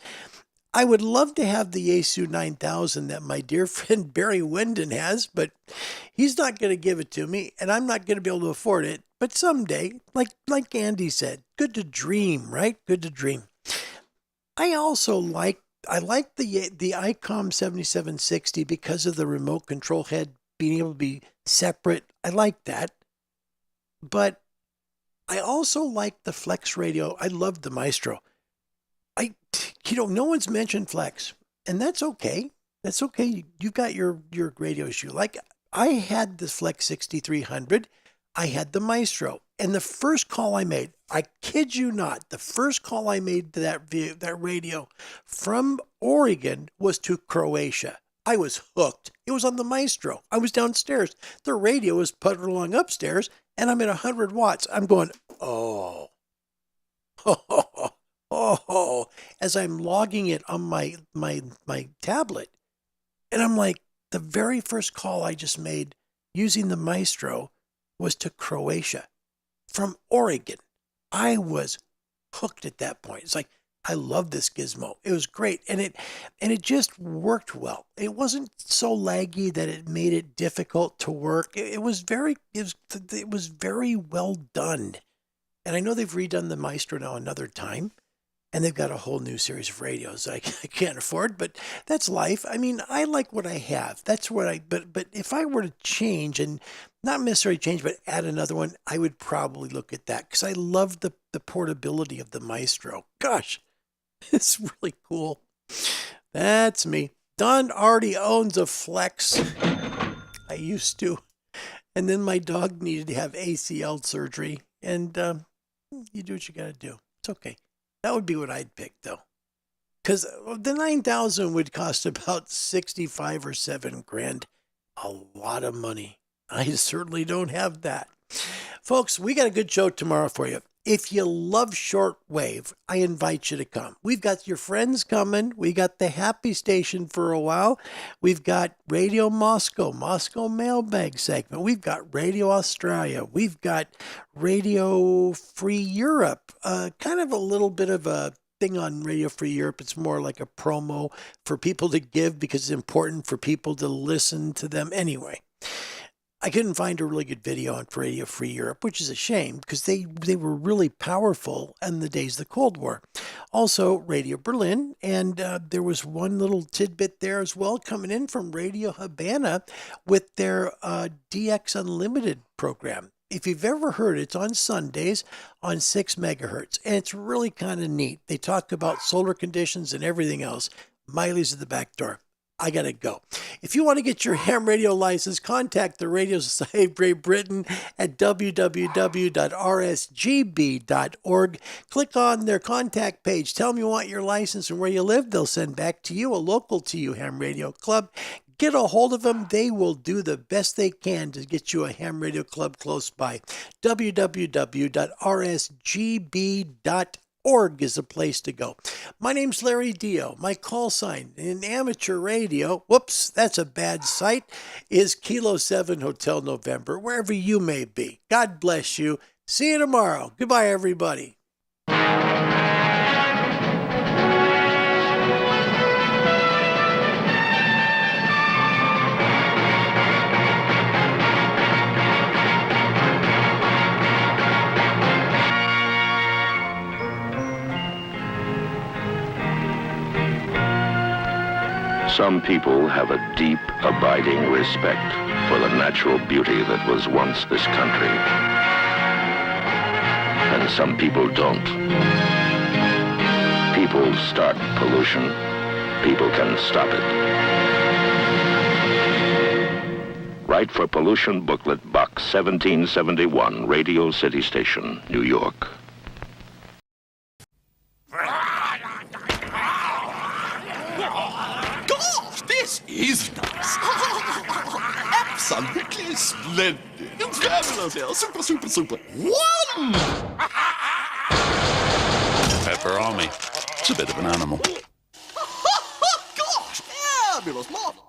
I would love to have the Yaesu 9000 that my dear friend Barry Wyndon has, but he's not going to give it to me, and I'm not going to be able to afford it. But someday, like Andy said, good to dream, right? Good to dream. I also like the ICOM 7760 because of the remote control head being able to be separate. I like that. But I also like the Flex radio. I love the Maestro. No one's mentioned Flex, and that's okay. That's okay. You've got your radios you like. I had the Flex 6300. I had the Maestro. And the first call I made, I kid you not, the first call I made to that radio from Oregon was to Croatia. I was hooked. It was on the Maestro. I was downstairs. The radio was putting along upstairs, and I'm at 100 watts. I'm going, oh, as I'm logging it on my tablet. And I'm like, the very first call I just made using the Maestro was to Croatia from Oregon. I was hooked at that point. It's like, I love this gizmo. It was great. And it just worked well. It wasn't so laggy that it made it difficult to work. It was very well done. And I know they've redone the Maestro now another time, and they've got a whole new series of radios I can't afford, but that's life. I mean, I like what I have. That's what but if I were to change, and not necessarily change, but add another one, I would probably look at that because I love the portability of the Maestro. Gosh, it's really cool. That's me. Don already owns a Flex. I used to. And then my dog needed to have ACL surgery, and you do what you got to do. It's okay. That would be what I'd pick, though. Because the 9000 would cost about 65 or 7 grand. A lot of money. I certainly don't have that. Folks, we got a good show tomorrow for you. If you love shortwave, I invite you to come. We've got your friends coming. We got the Happy Station for a while. We've got Radio Moscow Mailbag segment. We've got Radio Australia. We've got Radio Free Europe. Kind of a little bit of a thing on Radio Free Europe. It's more like a promo for people to give because it's important for people to listen to them anyway. I couldn't find a really good video on Radio Free Europe, which is a shame because they were really powerful in the days of the Cold War. Also, Radio Berlin, and there was one little tidbit there as well coming in from Radio Havana with their DX Unlimited program. If you've ever heard it, it's on Sundays on 6 megahertz, and it's really kind of neat. They talk about solar conditions and everything else. Miley's at the back door. I gotta go. If you want to get your ham radio license, contact the Radio Society of Great Britain at www.rsgb.org. Click on their contact page. Tell them you want your license and where you live. They'll send back to you a local to you ham radio club. Get a hold of them. They will do the best they can to get you a ham radio club close by. www.rsgb.org is the place to go. My name's Larry Dio. My call sign in amateur radio, whoops, that's a bad site, is Kilo 7 Hotel November, wherever you may be. God bless you. See you tomorrow. Goodbye, everybody. Some people have a deep, abiding respect for the natural beauty that was once this country. And some people don't. People start pollution. People can stop it. Write for Pollution Booklet, Box 1771, Radio City Station, New York. This is nice. Absolutely splendid. Fabulous, yeah. Super, super, super. One! Pepperoni. It's a bit of an animal. Gosh, fabulous, marvelous.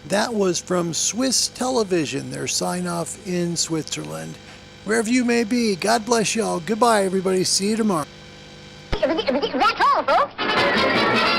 That was from Swiss Television, their sign-off in Switzerland. Wherever you may be, God bless y'all. Goodbye, everybody. See you tomorrow. That's all, folks.